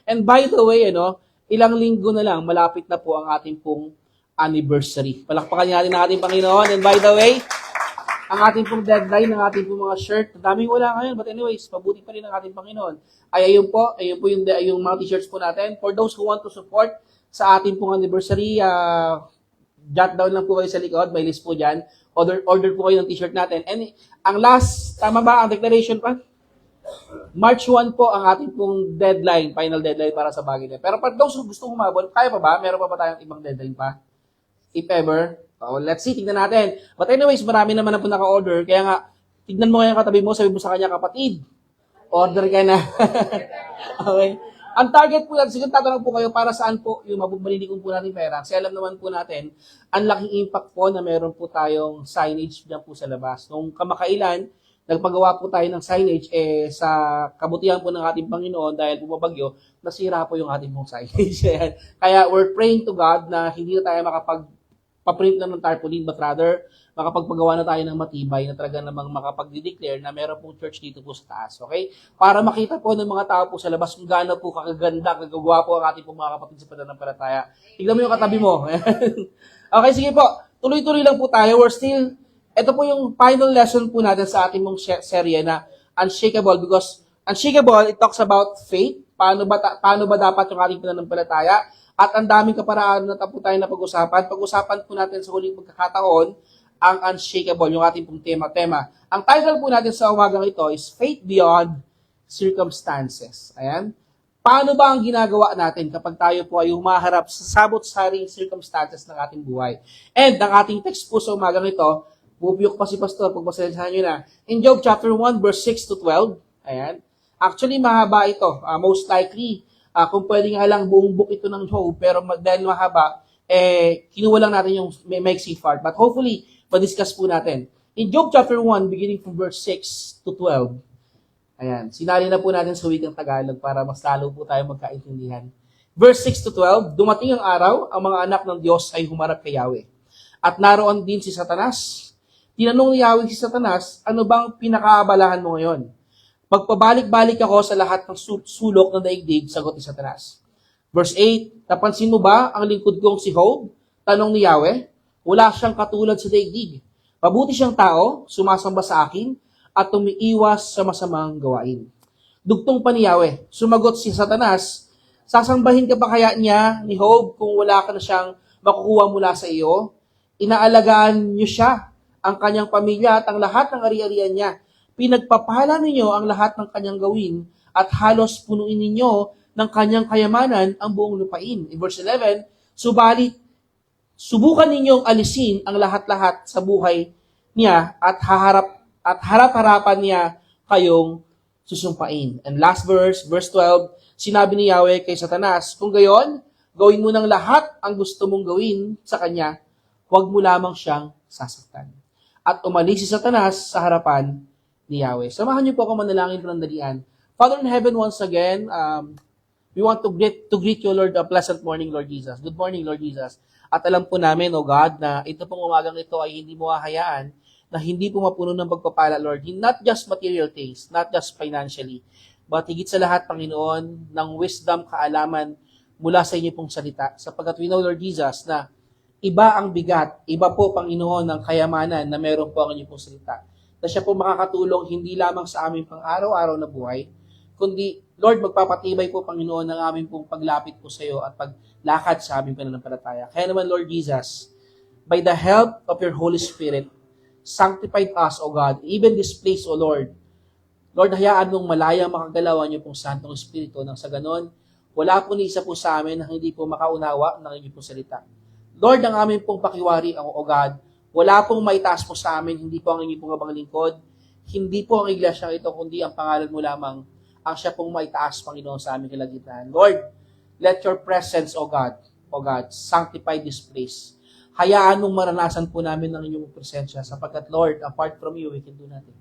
And by the way, ilang linggo na lang, malapit na po ang ating pong anniversary. Palakpakan natin ang ating Panginoon. And by the way, ang ating pong deadline ng ating pong mga shirt. Daming wala ngayon, but anyways, mabuti pa rin ang ating Panginoon. Ayun po yung mga t-shirts po natin. For those who want to support sa ating pong anniversary, jot down lang po kayo sa likod, may list po dyan. Order po kayo ng t-shirt natin. And ang last, tama ba ang declaration pa? March 1 po ang ating pong deadline, final deadline para sa bagay na. Pero pag those who gusto humabol, kaya pa ba? Meron pa ba tayong ibang deadline pa? If ever. Let's see, tignan natin. But anyways, marami naman na po naka-order. Kaya nga, tignan mo kaya katabi mo, sabi mo sa kanya, kapatid, order ka na. Okay. Ang target po natin, siguro tatanong po kayo para saan po yung mabubalilikon po natin pera. Kasi alam naman po natin, ang laking impact po na meron po tayong signage dyan po sa labas. Nung kamakailan, nagpagawa po tayo ng signage, sa kabutihan po ng ating Panginoon dahil bumabagyo, nasira po yung ating pong signage. Kaya we're praying to God na hindi na tayo makapag-print na ng tarpaulin, but rather, makapagpagawa na tayo ng matibay na talaga namang makapag-declare na meron pong church dito po sa taas. Okay? Para makita po ng mga tao po sa labas kung gaano po kagaganda, kagagwapo ang ating pong mga kapatid sa pananampalataya. Tignan mo yung katabi mo. Okay, sige po. Tuloy-tuloy lang po tayo. Ito po yung final lesson po natin sa ating mong serye na Unshakable, because Unshakable, it talks about faith. Paano ba dapat yung ating pananampalataya? At ang daming kaparaan na po tayo na pag-usapan. Pag-usapan po natin sa huling pagkakataon ang Unshakable, yung ating pong tema. Ang title po natin sa umagang ito is Faith Beyond Circumstances. Ayan. Paano ba ang ginagawa natin kapag tayo po ay humaharap sa sabot-saring circumstances ng ating buhay? And ang ating text po sa umagang ito, bubiyok pa si Pastor, pagpasensahan nyo na. In Job chapter 1, verse 6 to 12, ayan. Actually, mahaba ito. Most likely, kung pwede nga lang buong book ito ng Job, pero dahil mahaba, kinuha lang natin yung maiksi part. But hopefully, pa-discuss po natin. In Job chapter 1, beginning from verse 6 to 12, ayan, sinali na po natin sa wikang Tagalog para mas lalo po tayo magkaintindihan. Verse 6 to 12, dumating ang araw, ang mga anak ng Diyos ay humarap kay Yahweh. At naroon din si Satanas. Tinanong ni Yahweh si Satanas, ano bang pinakaabalahan mo ngayon? Magpabalik-balik ako sa lahat ng sulok ng daigdig, sagot ni Satanas. Verse 8, napansin mo ba ang lingkod kong si Job? Tanong ni Yahweh. Wala siyang katulad sa daigdig. Mabuti siyang tao, sumasamba sa akin, at tumiiwas sa masamang gawain. Dugtong pa ni Yahweh, sumagot si Satanas, sasambahin ka ba kaya niya ni Job kung wala ka na siyang makukuha mula sa iyo? Inaalagaan niyo siya, ang kanyang pamilya at ang lahat ng ari-arian niya. Pinagpapala ninyo ang lahat ng kanyang gawin at halos punuin ninyo ng kanyang kayamanan ang buong lupain. In verse 11, subalit subukan ninyong alisin ang lahat-lahat sa buhay niya at harap-harapan niya kayong susumpain. And last verse 12, sinabi ni Yahweh kay Satanas, kung gayon, gawin mo ng lahat ang gusto mong gawin sa kanya, huwag mo lamang siyang sasaktan. At umalis si Satanas sa harapan ni Yahweh. Samahan niyo po ako manalangin panandalian. Father in heaven, once again, we want to greet you, Lord, a pleasant morning, Lord Jesus. Good morning, Lord Jesus. At alam po namin, O God, na ito pong umagang ito ay hindi mo hahayaan na hindi po mapuno ng pagpapala, Lord. Not just material things, not just financially, but higit sa lahat, Panginoon, ng wisdom, kaalaman mula sa inyo pong salita. Sapagkat we know, Lord Jesus, na iba ang bigat, iba po, Panginoon, ng kayamanan na meron po ang inyong pong salita. Na siya po makakatulong hindi lamang sa aming pang-araw-araw na buhay, kundi, Lord, magpapatibay po, Panginoon, ng aming pong paglapit po sa iyo at paglakad sa aming pananampalataya. Kaya naman, Lord Jesus, by the help of your Holy Spirit, sanctified us, O God, even this place, O Lord. Lord, hayaan mong malayang makagalaw ang inyong pong Santong Espiritu nang sa ganon, wala po ni isa po sa amin na hindi po makaunawa ng inyong pong salita. Lord, ang aming pong pakiwari, O God, wala pong maitaas po sa amin, hindi po ang inyong pong abang lingkod, hindi po ang iglesia ito, kundi ang pangalan mo lamang, ang siya pong maitaas, Panginoon, sa aming kalagitnaan. Lord, let your presence, O God, sanctify this place. Hayaan mong maranasan po namin ang inyong presensya sapagkat, Lord, apart from you, we can do nothing.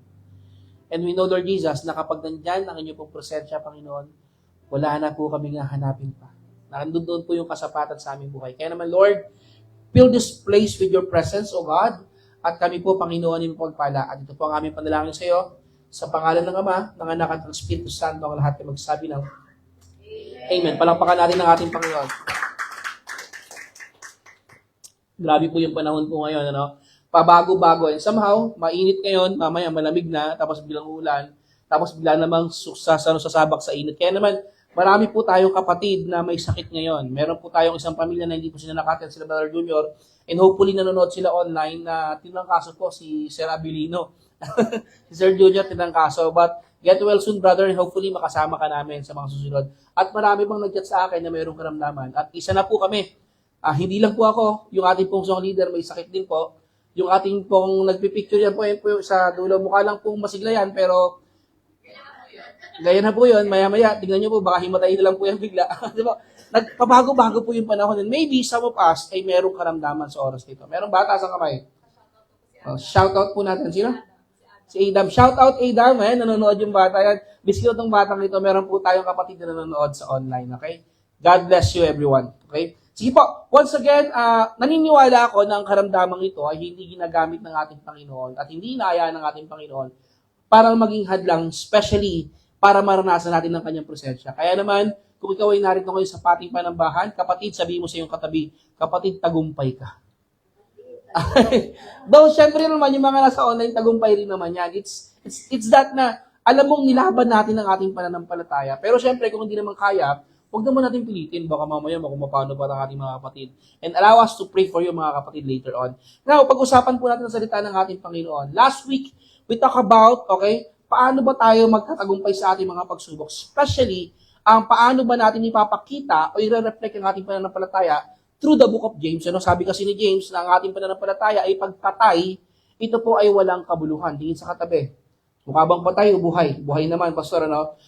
And we know, Lord Jesus, na kapag nandyan ang inyong pong presensya, Panginoon, wala na po kami nga hanapin pa. Nandun po yung kasapatan sa aming buhay. Kaya naman, Lord, fill this place with your presence, O God, at kami po, Panginoon, yung pagpala. At ito po ang aming panalangin sa iyo, sa pangalan ng Ama, ng Anak at ng Espiritu Santo, ang lahat ay magsabi ng Amen. Palakpakan natin ang ating Panginoon. Grabe po yung panahon po ngayon, ano? Pabago-bago. And somehow, mainit ngayon, mamaya malamig na, tapos bilang ulan, tapos bigla namang sasabak sa init. Kaya naman, marami po tayong kapatid na may sakit ngayon. Meron po tayong isang pamilya na hindi po sila nakatin, sila Brother Junior, and hopefully nanonood sila online na tinangkaso po si Sir Abilino. Si Sir Junior tinangkaso. But get well soon, brother, and hopefully makasama ka namin sa mga susunod. At marami bang nag-chat sa akin na mayroong karamdaman. At isa na po kami. Hindi lang po ako, yung ating pong song leader may sakit din po. Yung ating pong nagpipicture yan po, yan po sa dulo. Mukha lang pong masigla yan, pero gaya na po yun, maya-maya, tingnan nyo po, baka himatayin na lang po yan bigla. Di ba? Nagpabago-bago po yung panahon. And maybe some of us ay merong karamdaman sa oras nito. Merong bata sa kamay. Shout out po natin. Sino? Si Adam. Shout out Adam. Nanonood yung bata yan. Biskito ng batang ito, meron po tayong kapatid na nanonood sa online. Okay? God bless you everyone. Okay? Sige po, once again, naniniwala ako na ang karamdamang ito ay hindi ginagamit ng ating Panginoon at hindi inaayaan ng ating Panginoon para maging hadlang, especially para maranasan natin ang kanyang presensya. Kaya naman, kung ikaw ay narito ngayon sa pating panambahan, kapatid, sabihin mo sa iyong katabi, kapatid, tagumpay ka. Though, syempre naman, yung mga nasa online, tagumpay rin naman yan. It's that na, alam mong nilaban natin ang ating pananampalataya. Pero syempre, kung hindi naman kaya, huwag naman natin pilitin. Baka mamaya mapano pa ang ating mga kapatid. And allow us to pray for you mga kapatid later on. Now, pag-usapan po natin ang salita ng ating Panginoon. Last week, we talk about, okay, paano ba tayo magtatagumpay sa ating mga pagsubok? Especially, paano ba natin ipapakita o i-reflect ang ating pananampalataya through the book of James. Ano? Sabi kasi ni James na ang ating pananampalataya ay pagpatay, ito po ay walang kabuluhan. Tingin sa katabi. Mukha bang patay o buhay? Buhay naman, Pastor, ano?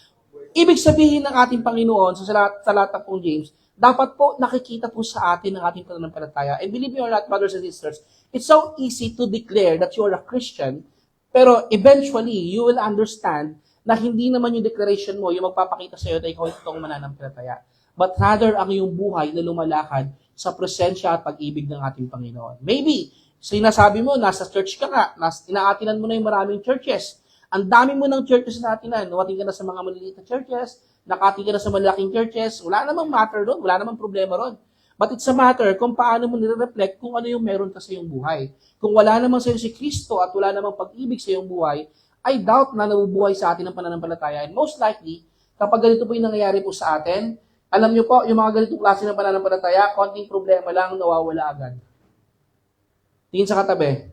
Ibig sabihin ng ating Panginoon sa salata pong James, dapat po nakikita po sa atin ang ating pananampalataya. And believe me or not, brothers and sisters, it's so easy to declare that you are a Christian, pero eventually, you will understand na hindi naman yung declaration mo yung magpapakita sa iyo na ikaw itong mananampalataya. But rather, ang iyong buhay na lumalakad sa presensya at pag-ibig ng ating Panginoon. Maybe, sinasabi mo, nasa church ka nga, inaatinan mo na yung maraming churches. Ang dami mo ng churches na atinan. Nawating ka na sa mga maliliit na churches, nakating ka na sa malaking churches, wala namang matter doon, wala namang problema doon. But it's a matter kung paano mo nire-reflect kung ano yung meron ka sa iyong buhay. Kung wala namang sa iyo si Kristo at wala namang pag-ibig sa iyong buhay, I doubt na nabubuhay sa atin ang pananampalataya. And most likely, kapag ganito po yung nangyayari po sa atin, alam niyo po, yung mga ganitong klase ng pananampalataya, konting problema lang, nawawala agad. Tingin sa katabi.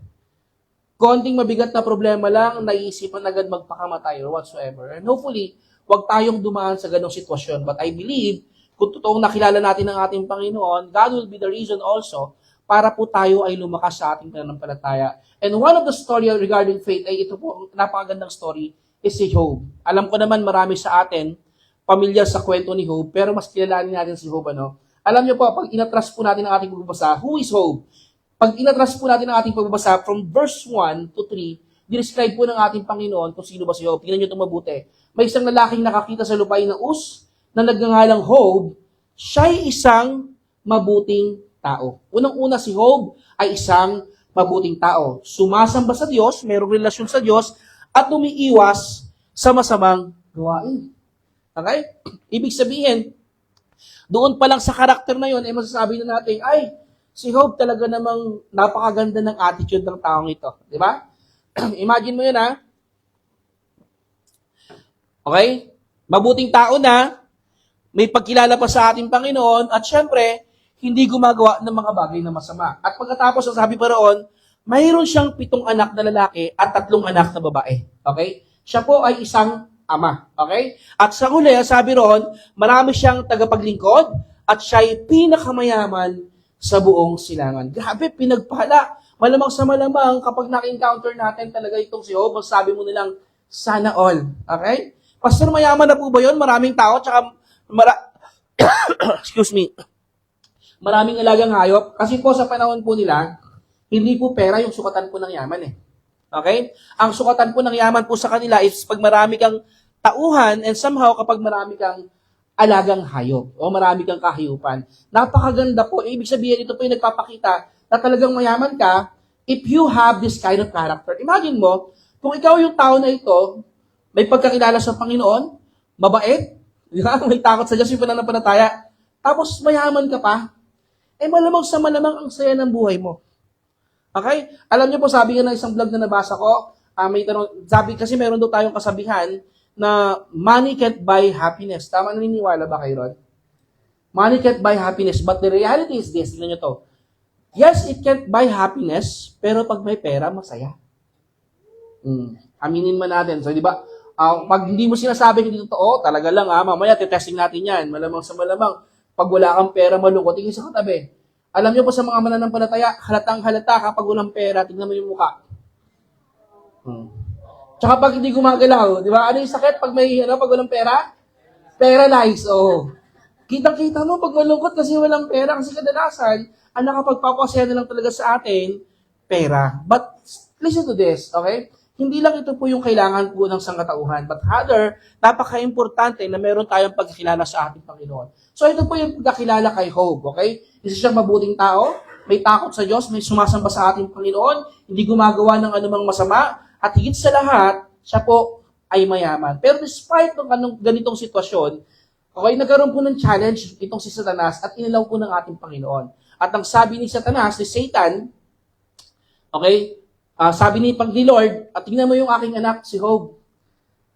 Konting mabigat na problema lang, naiisipan agad magpakamatay or whatsoever. And hopefully, huwag tayong dumaan sa ganong sitwasyon. But I believe, kung totoong nakilala natin ang ating Panginoon, God will be the reason also para po tayo ay lumakas sa ating pananampalataya. And one of the story regarding faith, ay ito po, napakagandang story, is si Job. Alam ko naman marami sa atin, pamilyar sa kwento ni Job, pero mas kilalanin natin si Job, ano? Alam niyo po, pag inatras po natin ang ating pagbabasa, who is Job? Pag inatras po natin ang ating pagbabasa from verse 1 to 3, describe po ng ating Panginoon kung sino ba si Job. Tingnan niyo itong mabuti. May isang lalaking nakakita sa lupain ng Uz na nagngangalang Job. Siya'y isang mabuting tao. Unang-una si Job ay isang mabuting tao. Sumasamba sa Diyos, mayroong relasyon sa Diyos, at umiiwas sa masamang gawain. Okay? Ibig sabihin, doon pa lang sa karakter na yon, ay masasabi na natin, ay, si Job talaga namang napakaganda ng attitude ng taong ito. Di ba? Imagine mo yun, ha? Okay? Mabuting tao na, may pagkilala pa sa ating Panginoon, at syempre, hindi gumagawa ng mga bagay na masama. At pagkatapos, ang sabi pa roon, mayroon siyang 7 anak na lalaki at 3 anak na babae. Okay? Siya po ay isang ama. Okay? At sa huli, sabi roon, marami siyang tagapaglingkod at siya'y pinakamayaman sa buong silangan. Grabe, pinagpala. Malamang sa malamang, kapag na-encounter natin talaga itong si Job, sabi mo nilang, sana all. Okay? Pastor, mayaman na po ba yun? Maraming tao, tsaka, excuse me, maraming alagang hayop. Kasi po sa panahon po nila, hindi po pera yung sukatan po ng yaman eh. Okay? Ang sukatan po ng yaman po sa kanila is pag marami kang tauhan and somehow kapag marami kang alagang hayop o marami kang kahayupan. Napakaganda po. Ibig sabihin, ito po yung nagpapakita na talagang mayaman ka if you have this kind of character. Imagine mo, kung ikaw yung tao na ito, may pagkakilala sa Panginoon, mabait, Di ba? May takot sa Diyos yung pananampalataya. Tapos mayaman ka pa. Malamang sa malamang ang saya ng buhay mo. Okay? Alam niyo po, sabi nga ng isang vlog na nabasa ko, may tanong, sabi kasi meron daw tayong kasabihan na money can't buy happiness. Tama, naniniwala ba kayo ron? Money can't buy happiness, but the reality is this, tignan niyo to. Yes, it can't buy happiness, pero pag may pera, masaya. Aminin man natin. So, di ba, pag hindi mo sinasabi hindi totoo, talaga lang, mamaya, testing natin yan. Malamang sa malamang, pag wala kang pera, malungkot, tingin sa katabi. Alam niyo po sa mga mananampalataya, halatang halata kapag walang pera, tingnan mo yung mukha. Tsaka pag hindi gumagalaw, di ba? Ano yung sakit pag pag walang pera? Paralyzed, oh. Kitang-kita mo pag malungkot kasi walang pera. Kasi kadalasan, ang nakapagpapasaya na lang talaga sa atin, pera. But, listen to this, okay? Hindi lang ito po yung kailangan po ng sangkatauhan, but rather, napaka-importante na meron tayong pagkakilala sa ating Panginoon. So, ito po yung pagkakilala kay Job, okay? Isa siyang mabuting tao, may takot sa Diyos, may sumasamba sa ating Panginoon, hindi gumagawa ng anumang masama, at higit sa lahat, siya po ay mayaman. Pero despite ng ganitong sitwasyon, okay, nagkaroon po ng challenge itong si Satanas at inilaw po ng ating Panginoon. At ang sabi ni Satanas, ni Satan, okay, sabi ni Lord, at tingnan mo yung aking anak, si Job.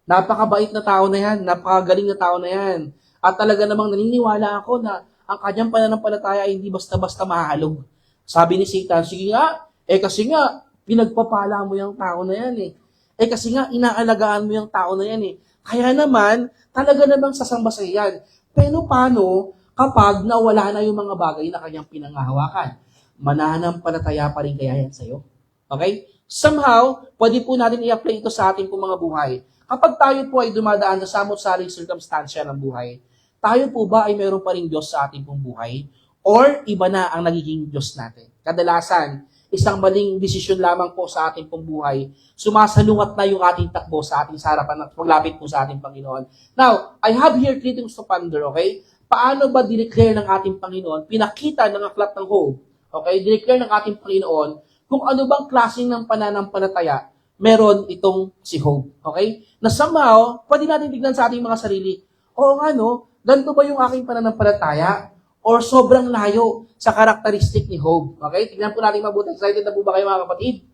Napakabait na tao na yan, napakagaling na tao na yan. At talaga namang naniniwala ako na ang kanyang pananampalataya ay hindi basta-basta mahalog. Sabi ni Satan, sige nga, kasi nga, pinagpapala mo yung tao na yan kasi nga, inaalagaan mo yung tao na yan Kaya naman, talaga namang sasamba sa iyan. Pero paano kapag nawala na yung mga bagay na kanyang pinangahawakan? Mananampalataya pa rin kaya yan sa'yo? Okay? Somehow, pwede po natin i-apply ito sa ating mga buhay. Kapag tayo po ay dumadaan sa samot-saring circumstansya ng buhay, tayo po ba ay meron pa rin Diyos sa ating pong buhay? Or iba na ang nagiging Diyos natin? Kadalasan, isang maling desisyon lamang po sa ating pong buhay, sumasalungat na yung ating takbo sa ating harapan at paglapit po sa ating Panginoon. Now, I have here 3 things to ponder, okay? Paano ba dineclare ng ating Panginoon? Pinakita ng aklat ng Job, okay? Dineclare ng ating Panginoon kung ano bang klaseng ng pananampalataya meron itong si Job, okay? Na somehow, pwede natin tignan sa ating mga sarili, ganito ba yung aking pananampalataya? Or sobrang layo sa karakteristik ni Job. Okay? Tignan po natin mabuti. Excited na po ba kayo mga kapatid?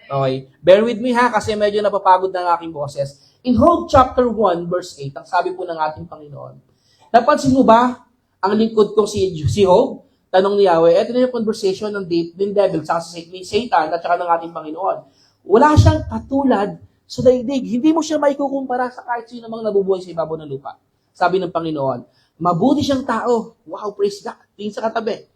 Okay. Bear with me kasi medyo napapagod na ang aking boses. In Job chapter 1 verse 8, ang sabi po ng ating Panginoon, napansin mo ba ang lingkod kong si Job? Tanong ni Yahweh. Ito na yung conversation ng devil sa Satan at saka ng ating Panginoon. Wala siyang katulad sa daigdig. Hindi mo siya maikukumpara sa kahit sino mang nabubuhay sa ibabaw ng lupa. Sabi ng Panginoon. Mabuti siyang tao. Wow, praise God. Tingin sa katabi.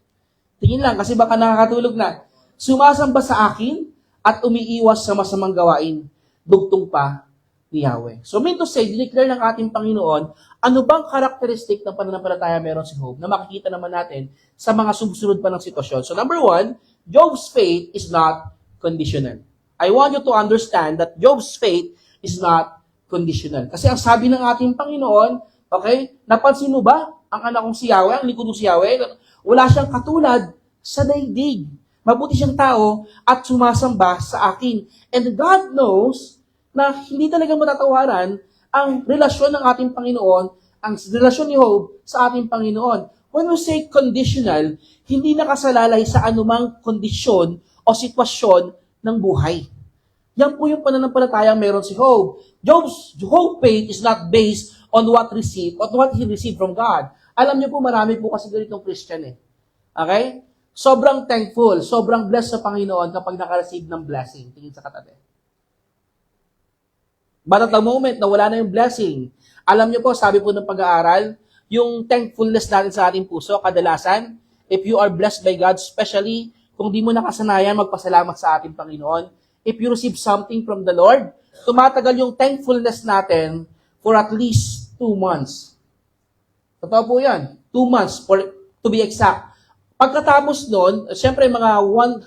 Tingin lang kasi baka nakakatulog na. Sumasamba sa akin at umiiwas sa masamang gawain. Dugtong pa ni Yahweh. So, mean to say, dineclare ng ating Panginoon, ano bang karakteristik ng pananampalataya meron si Job na makikita naman natin sa mga susunod pa ng sitwasyon. So, number 1, Job's faith is not conditional. I want you to understand that Job's faith is not conditional. Kasi ang sabi ng ating Panginoon, okay? Napansin mo ba ang anak kong si Yahweh, ang likod ng si Yahweh? Wala siyang katulad sa daigdig. Mabuti siyang tao at sumasamba sa akin. And God knows na hindi talaga matatawaran ang relasyon ng ating Panginoon, ang relasyon ni Job sa ating Panginoon. When we say conditional, hindi nakasalalay sa anumang kondisyon o sitwasyon ng buhay. Yan po yung pananampalatayang meron si Job. Job's faith is not based on what he received from God. Alam niyo po, marami po kasi ganitong Christian Okay? Sobrang thankful, sobrang blessed sa Panginoon kapag naka-receive ng blessing. Tingin sa katabi. But at the moment na wala na yung blessing, alam niyo po, sabi po ng pag-aaral, yung thankfulness natin sa ating puso, kadalasan, if you are blessed by God, especially kung di mo nakasanayan magpasalamat sa ating Panginoon, if you receive something from the Lord, tumatagal yung thankfulness natin for at least 2 months. Totoo po yan. 2 months, to be exact. Pagkatapos nun, syempre mga 1.5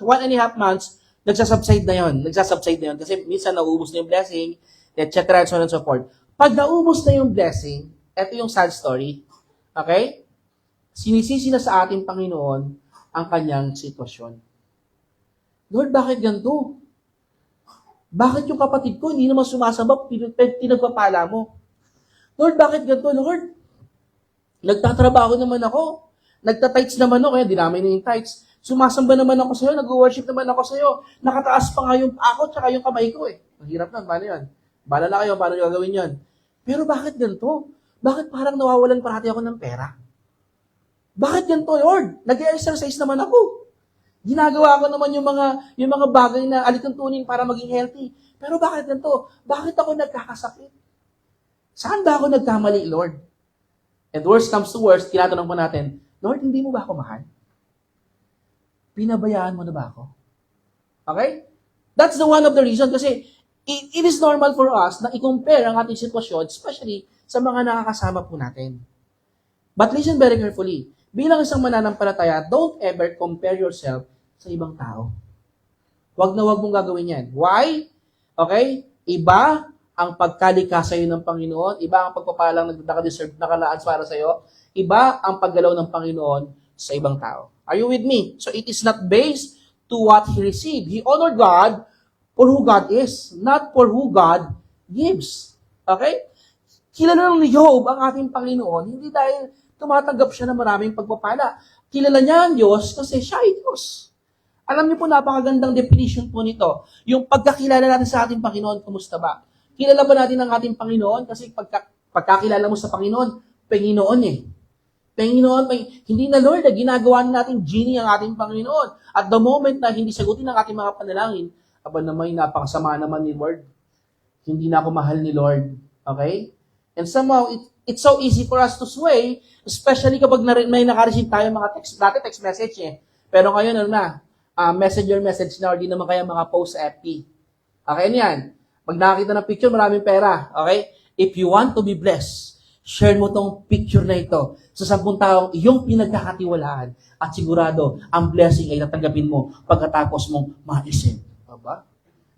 months, nagsasubside na yun. Kasi minsan nauubos na yung blessing, etc. and so on and so forth. Pag naubos na yung blessing, ito yung sad story. Okay? Sinisisi na sa ating Panginoon ang kanyang sitwasyon. Lord, bakit ganito? Bakit yung kapatid ko hindi naman sumasamba, pinagpapala mo? Lord, bakit ganito? Lord, Nagtatrabaho naman ako. Nagtatights naman ako, kaya dinamay na yung tights. Sumasamba naman ako sa'yo, nag-worship naman ako sa'yo. Nakataas pa nga yung ako, tsaka yung kamay ko eh. Mahirap na, paano yan? Bala na kayo, paano yung gagawin yan? Pero bakit ganito? Bakit parang nawawalan parati ako ng pera? Bakit ganito, Lord? Nag-exercise naman ako. Ginagawa ko naman yung mga bagay na alituntunin para maging healthy. Pero bakit ganito? Bakit ako nagkakasakit? Saan ba ako nagkamali, Lord? And worst comes to worst, tinatanong po natin, Lord, hindi mo ba ako mahal? Pinabayaan mo na ba ako? Okay? That's the one of the reasons kasi it is normal for us na i-compare ang ating sitwasyon, especially sa mga nakakasama po natin. But listen very carefully. Bilang isang mananampalataya, don't ever compare yourself sa ibang tao. Huwag na huwag mong gagawin yan. Why? Okay? Iba ang pagkalika sa iyo ng Panginoon, iba ang pagpapalang nakadeserve, nakalaan para sa iyo, iba ang paggalaw ng Panginoon sa ibang tao. Are you with me? So it is not based to what he received. He honored God for who God is, not for who God gives. Okay? Kilala ni Job ang ating Panginoon, hindi dahil tumatanggap siya ng maraming pagpapala. Kilala niya ang Diyos kasi siya ay Diyos. Alam niyo po, napakagandang definition po nito. Yung pagkakilala natin sa ating Panginoon, kumusta ba? Kilala ba natin ang ating Panginoon? Kasi pagkakilala mo sa Panginoon, Panginoon eh. Panginoon, hindi na Lord, ginagawa natin genie ang ating Panginoon. At the moment na hindi sagutin ang ating mga panalangin, aba naman, napakasama naman ni Lord. Hindi na ako mahal ni Lord. Okay? And somehow, it's so easy for us to sway, especially kapag may naka-receive tayo mga text message eh. Pero ngayon, messenger message na, or di naman kaya mga post sa FB. Okay, ano yan? Pag nakakita ng picture, maraming pera. Okay? If you want to be blessed, share mo tong picture na ito sa 10 taong iyong pinagkakatiwalaan at sigurado ang blessing ay tatanggapin mo pagkatapos mong ma-send. Diba?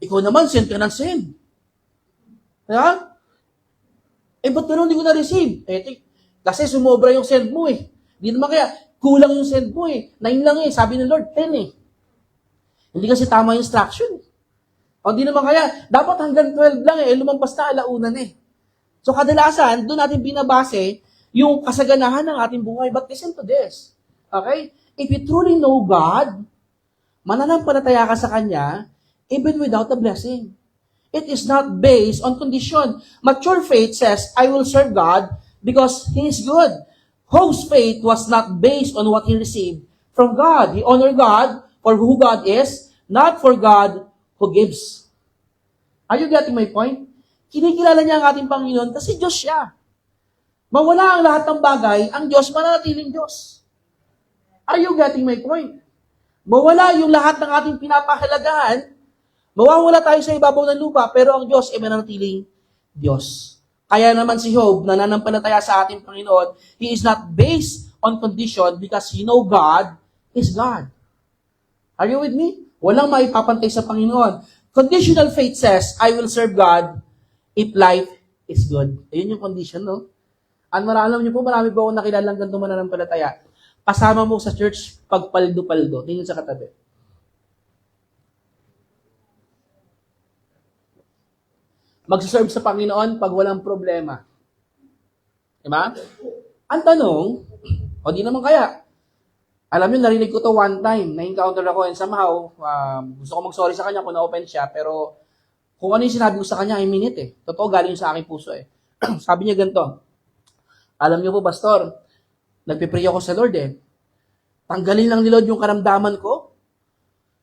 Ikaw naman, send ka ng send. Kaya? Ba't ganun hindi ko na-receive? Kasi sumobra yung send mo eh. Hindi naman kaya, kulang yung send mo eh. 9 lang eh. Sabi ng Lord, 10 eh. Hindi kasi tama yung instruction. O hindi naman kaya, dapat hanggang 12 lang eh. Lumampas na, alaunan eh. So kadalasan, doon natin binabase yung kasaganahan ng ating buhay. But listen to this. Okay? If you truly know God, mananampalataya ka sa Kanya, even without a blessing. It is not based on condition. Mature faith says, I will serve God because He is good. Hope's faith was not based on what he received from God. He honored God for who God is, not for God who gives. Are you getting my point? Kinikilala niya ang ating Panginoon kasi Diyos siya. Mawala ang lahat ng bagay, ang Diyos mananatiling Diyos. Are you getting my point? Mawala yung lahat ng ating pinapahalagahan, mawawala tayo sa ibabaw ng lupa, pero ang Diyos ay mananatiling Diyos. Kaya naman si Job, nananampalataya sa ating Panginoon, he is not based on condition because he know God is God. Are you with me? Walang maipapantay sa Panginoon. Conditional faith says, I will serve God if life is good. Ayun yung condition, no? At alam niyo po, marami po akong nakilalang ganito mananampalataya. Kasama mo sa church, pagpaldo-paldo. Tingin sa katabi. Magsaserve sa Panginoon pag walang problema. Diba? Ang tanong, o di naman kaya, alam niyo, narinig ko to one time, na-encounter ako, and somehow, gusto ko mag-sorry sa kanya kung na-open siya, pero kung ano yung sinabi ko sa kanya, I mean it eh. Totoo, galing sa aking puso eh. Sabi niya ganito, alam niyo po, Pastor, nagpipray ako sa Lord eh. Tanggalin lang ni Lord yung karamdaman ko,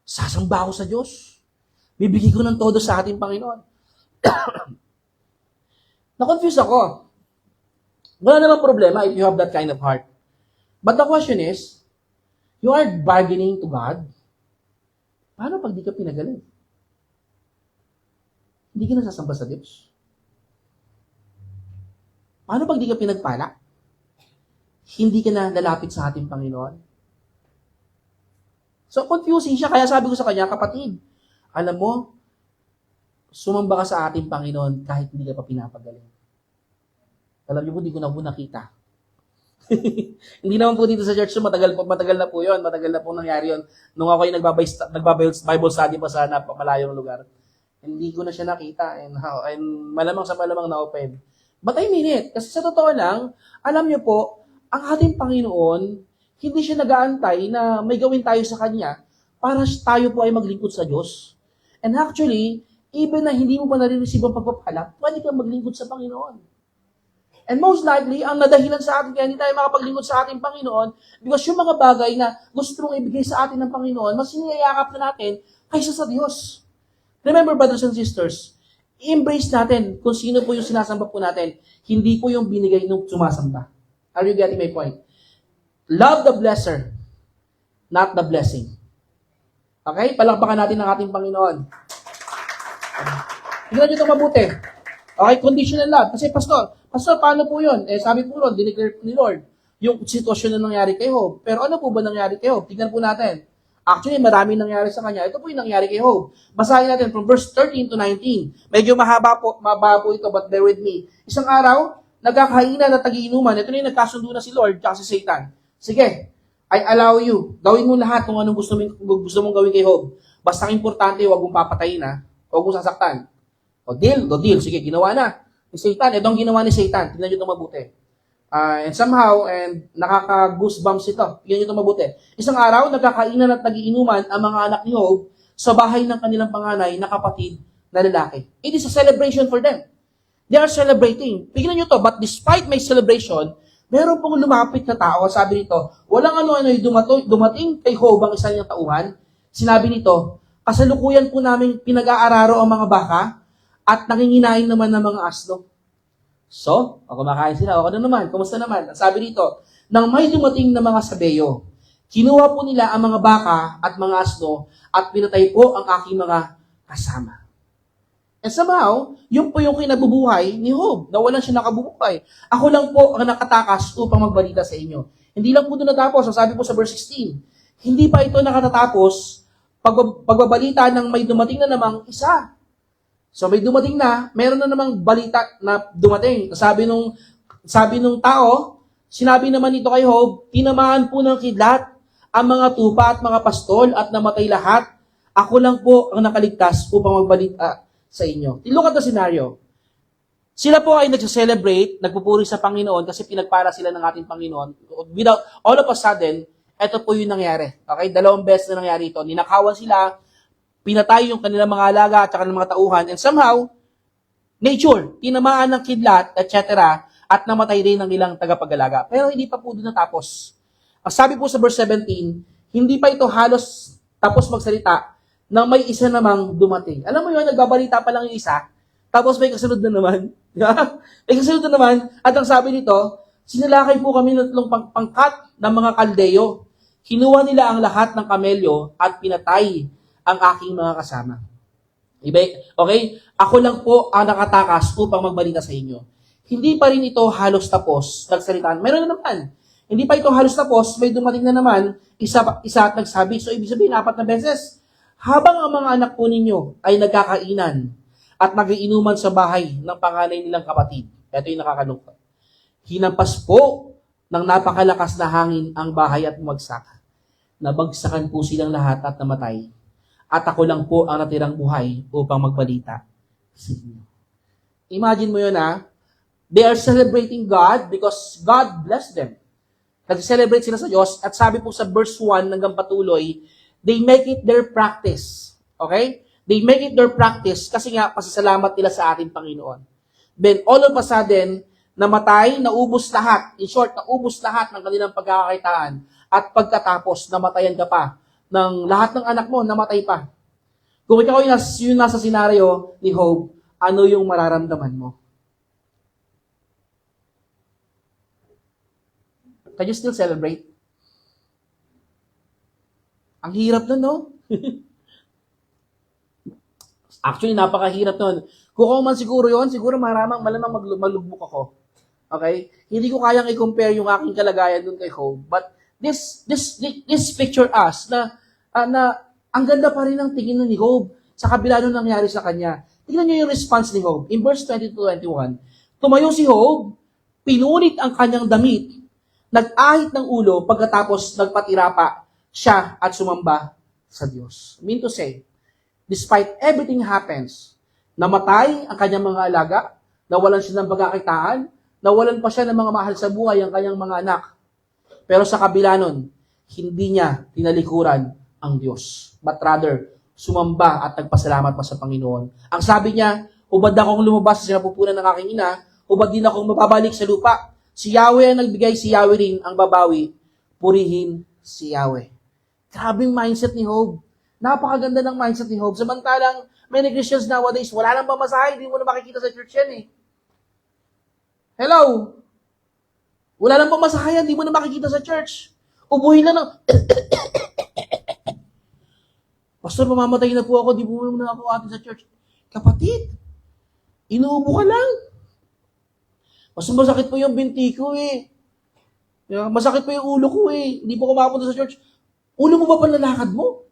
sasamba ako sa Diyos. Bibigay ko ng todo sa ating Panginoon. Na-confuse ako. Wala namang problema if you have that kind of heart. But the question is, you are bargaining to God. Paano pag di ka pinagaling? Hindi ka nasasamba sa Diyos. Paano pag di ka pinagpala? Hindi ka na lalapit sa ating Panginoon. So, confusing siya. Kaya sabi ko sa kanya, kapatid, alam mo, sumamba ka sa ating Panginoon kahit hindi ka pa pinapagaling. Alam niyo po, hindi ko na po nakita. Hindi naman po dito sa church, matagal na po yun. Matagal na po nangyari yun. Nung ako yung nagbabible study pa sa malayong lugar. Hindi ko na siya nakita. And malamang sa malamang na-open. But I mean it. Kasi sa totoo lang, alam niyo po, ang ating Panginoon, hindi siya nag-aantay na may gawin tayo sa Kanya para tayo po ay maglingkod sa Diyos. And actually, even na hindi mo pa nare-receive ang pagpapala, pwede kang maglingkod sa Panginoon. And most likely, ang nadahilan sa atin kaya hindi tayo makapaglingkod sa ating Panginoon because yung mga bagay na gusto mong ibigay sa atin ng Panginoon, mas siniyayakap na natin kaysa sa Diyos. Remember, brothers and sisters, embrace natin kung sino po yung sinasamba po natin, hindi po yung binigay ng sumasamba. Are you getting my point? Love the blesser, not the blessing. Okay? Palakpakan natin ang ating Panginoon. Tignan nyo ito mabuti. Okay? Conditional love. Kasi, Pastor, paano po yun? Sabi po ron, dineclare ni Lord, yung sitwasyon na nangyari kay Job. Pero ano po ba nangyari kay Job? Tignan po natin. Actually, maraming nangyari sa kanya. Ito po yung nangyari kay Job. Basahin natin from verse 13 to 19. Medyo mahaba po ito, but bear with me. Isang araw, nagkakainan at tagiinuman. Ito na yung nagkasundo na si Lord at si Satan. Sige, I allow you. Gawin mo lahat kung anong gusto mong gawin kay Job. Basta importante, huwag mong papatayin ha. Huwag mong sasaktan. O deal. Sige, ginawa na. Ni Satan, ito ang ginawa ni Satan. Tignan nyo ito mabuti. And somehow, nakaka-goosebumps ito. Tignan nyo ito mabuti. Isang araw, nagkakainan at nagiinuman ang mga anak ni Job sa bahay ng kanilang panganay na kapatid na lalaki. It is a celebration for them. They are celebrating. Tignan nyo to, but despite my celebration, meron pong lumapit na tao. Sabi nito, walang ano-ano dumating kay Job ang isa niyang tauhan. Sinabi nito, kasalukuyan po namin pinag-aararo ang mga baka at nanginginain naman ng mga asno. So, kumakain sila. Ano naman? Kumusta naman? Sabi nito, nang may dumating na mga sabeyo, kinuha po nila ang mga baka at mga asno at pinatay po ang aking mga kasama. And somehow, yun po yung kinabubuhay ni Job, na walang siya nakabubuhay. Ako lang po ang nakatakas upang magbalita sa inyo. Hindi lang po doon natapos. Sabi po sa verse 16, hindi pa ito nakatatapos pagbabalita ng may dumating na namang isa. So may dumating na, meron na namang balita na dumating. Sabi nung tao, sinabi naman ito kay Job, tinamaan po ng kidlat ang mga tupa at mga pastol at namatay lahat. Ako lang po ang nakaligtas upang magbalita sa inyo. Look at the scenario. Sila po ay nag-celebrate, nagpupuri sa Panginoon kasi pinagpala sila ng ating Panginoon. Without, all of a sudden, ito po yung nangyari. Okay? 2 beses na nangyari ito. Ninakawan sila, pinatay yung kanilang mga alaga at kanilang mga tauhan, and somehow, nature, tinamaan ng kidlat, etc., at namatay rin ng ilang tagapag-alaga. Pero hindi pa po doon natapos. Ang sabi po sa verse 17, hindi pa ito halos tapos magsalita nang may isa namang dumating. Alam mo yun, nagbabalita pa lang yung isa, tapos may kasunod na naman. May kasunod na naman, at ang sabi nito, sinalakay po kami ng tatlong pangkat ng mga kaldeyo. Kinuha nila ang lahat ng kamelyo at pinatay ang aking mga kasama. Okay? Ako lang po ang nakatakas upang magbalita sa inyo. Hindi pa rin ito halos tapos. Nagsalitaan. Meron na naman. Hindi pa ito halos tapos. May dumating na naman. Isa at nagsabi. So, ibig sabihin, 4 na beses. Habang ang mga anak po ninyo ay nagkakainan at nagiinuman sa bahay ng panganay nilang kapatid. Ito yung nakakalungkot. Hinampas po ng napakalakas na hangin ang bahay at bumagsak. Nabagsakan po silang lahat at namatay. At ako lang po ang natirang buhay upang magbalita sa inyo. Imagine mo yun They are celebrating God because God blessed them. Nag-celebrate sila sa Diyos at sabi po sa verse 1 hanggang patuloy, they make it their practice. Okay? They make it their practice kasi nga pasasalamat nila sa ating Panginoon. Then all of a sudden, namatay, naubos lahat. In short, naubos lahat ng kanilang pagkakakitaan. At pagkatapos, namatayan ka pa ng lahat ng anak mo, namatay pa. Kung ikaw yung nasa senaryo ni Job, ano yung mararamdaman mo? Can you still celebrate? Ang hirap nun, no? Actually, napakahirap nun. Kung ako man siguro yon, siguro malamang malugbok ako. Okay? Hindi ko kayang i-compare yung aking kalagayan dun kay Job. But this picture us na ang ganda pa rin ng tingin ni Job sa kabila nung nangyari sa kanya. Tingnan niyo yung response ni Job. In verse 20-21, tumayo si Job, pinunit ang kanyang damit, nag-ahit ng ulo, pagkatapos nagpatira pa siya at sumamba sa Diyos. Mean to say, despite everything happens, namatay ang kanyang mga alaga, nawalan siya ng pagkakitaan, nawalan pa siya ng mga mahal sa buhay ang kanyang mga anak. Pero sa kabila nun, hindi niya tinalikuran ang Diyos. But rather, sumamba at nagpasalamat pa sa Panginoon. Ang sabi niya, hubad akong lumabas sa sinapupunan ng aking ina, hubad din akong mababalik sa lupa. Si Yahweh ang nagbigay, si Yahweh rin ang babawi. Purihin si Yahweh. Grabing mindset ni Job. Napakaganda ng mindset ni Job. Samantalang, many Christians nowadays, wala nang pamasahe, hindi mo na makikita sa church yan eh. Hello? Wala nang pamasahe, hindi mo na makikita sa church. Ubuhin na ng... Pastor, mamamatay na po ako, di po na ako atin sa church. Kapatid, inuubo ka lang. Pastor, masakit po yung binti ko eh. Masakit po yung ulo ko eh. Hindi po ako makapunta sa church. Ulo mo ba panlalakad mo?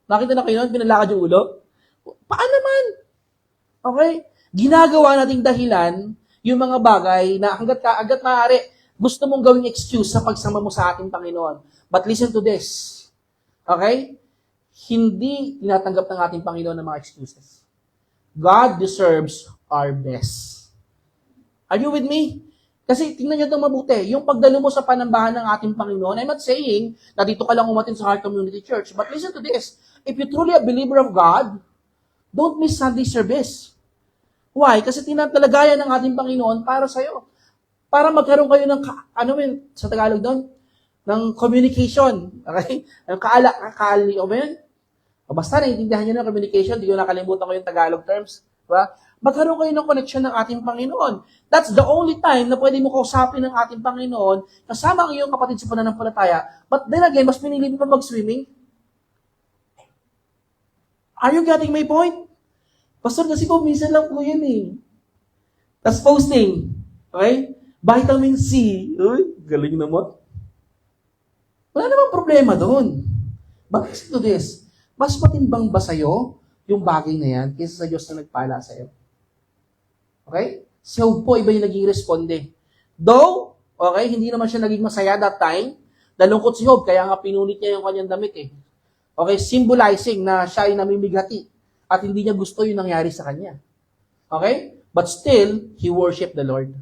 Nakita na kayo nun, pinalakad yung ulo? Paano naman? Okay? Ginagawa nating dahilan yung mga bagay na hanggat maaari, gusto mong gawing excuse sa pagsama mo sa ating Panginoon. But listen to this. Okay? Hindi tinatanggap ng ating Panginoon ng mga excuses. God deserves our best. Are you with me? Kasi tingnan nyo itong mabuti. Yung pagdalo mo sa panambahan ng ating Panginoon, I'm not saying na dito ka lang umatin sa Heart Community Church. But listen to this. If you're truly a believer of God, don't miss Sunday service. Why? Kasi tinatalagayan ng ating Panginoon para sa'yo. Para magkaroon kayo ng, sa Tagalog doon? Ng communication. Okay? Basta naiintindihan nyo ng communication, di ko nakalimutan ko yung Tagalog terms. Diba? Magkaroon kayo ng connection ng ating Panginoon. That's the only time na pwede mo kausapin ng ating Panginoon kasama ang iyong kapatid sa pananampalataya. But then again, mas pinili mo pa mag-swimming? Are you getting my point? Pastor, kasi po, minsan lang po yun eh. Tapos posting. Okay? Vitamin C. Uy, galing naman. Wala namang problema doon. But listen to this. Mas matimbang ba sa'yo yung bagay na yan kaysa sa Diyos na nagpala sa'yo? Okay? Si Job po, iba yung naging responde. Though, okay, hindi naman siya naging masaya that time. Nalungkot si Job, kaya nga pinulit niya yung kanyang damit eh. Okay, symbolizing na siya ay namimigati at hindi niya gusto yung nangyari sa kanya. Okay? But still, he worshiped the Lord.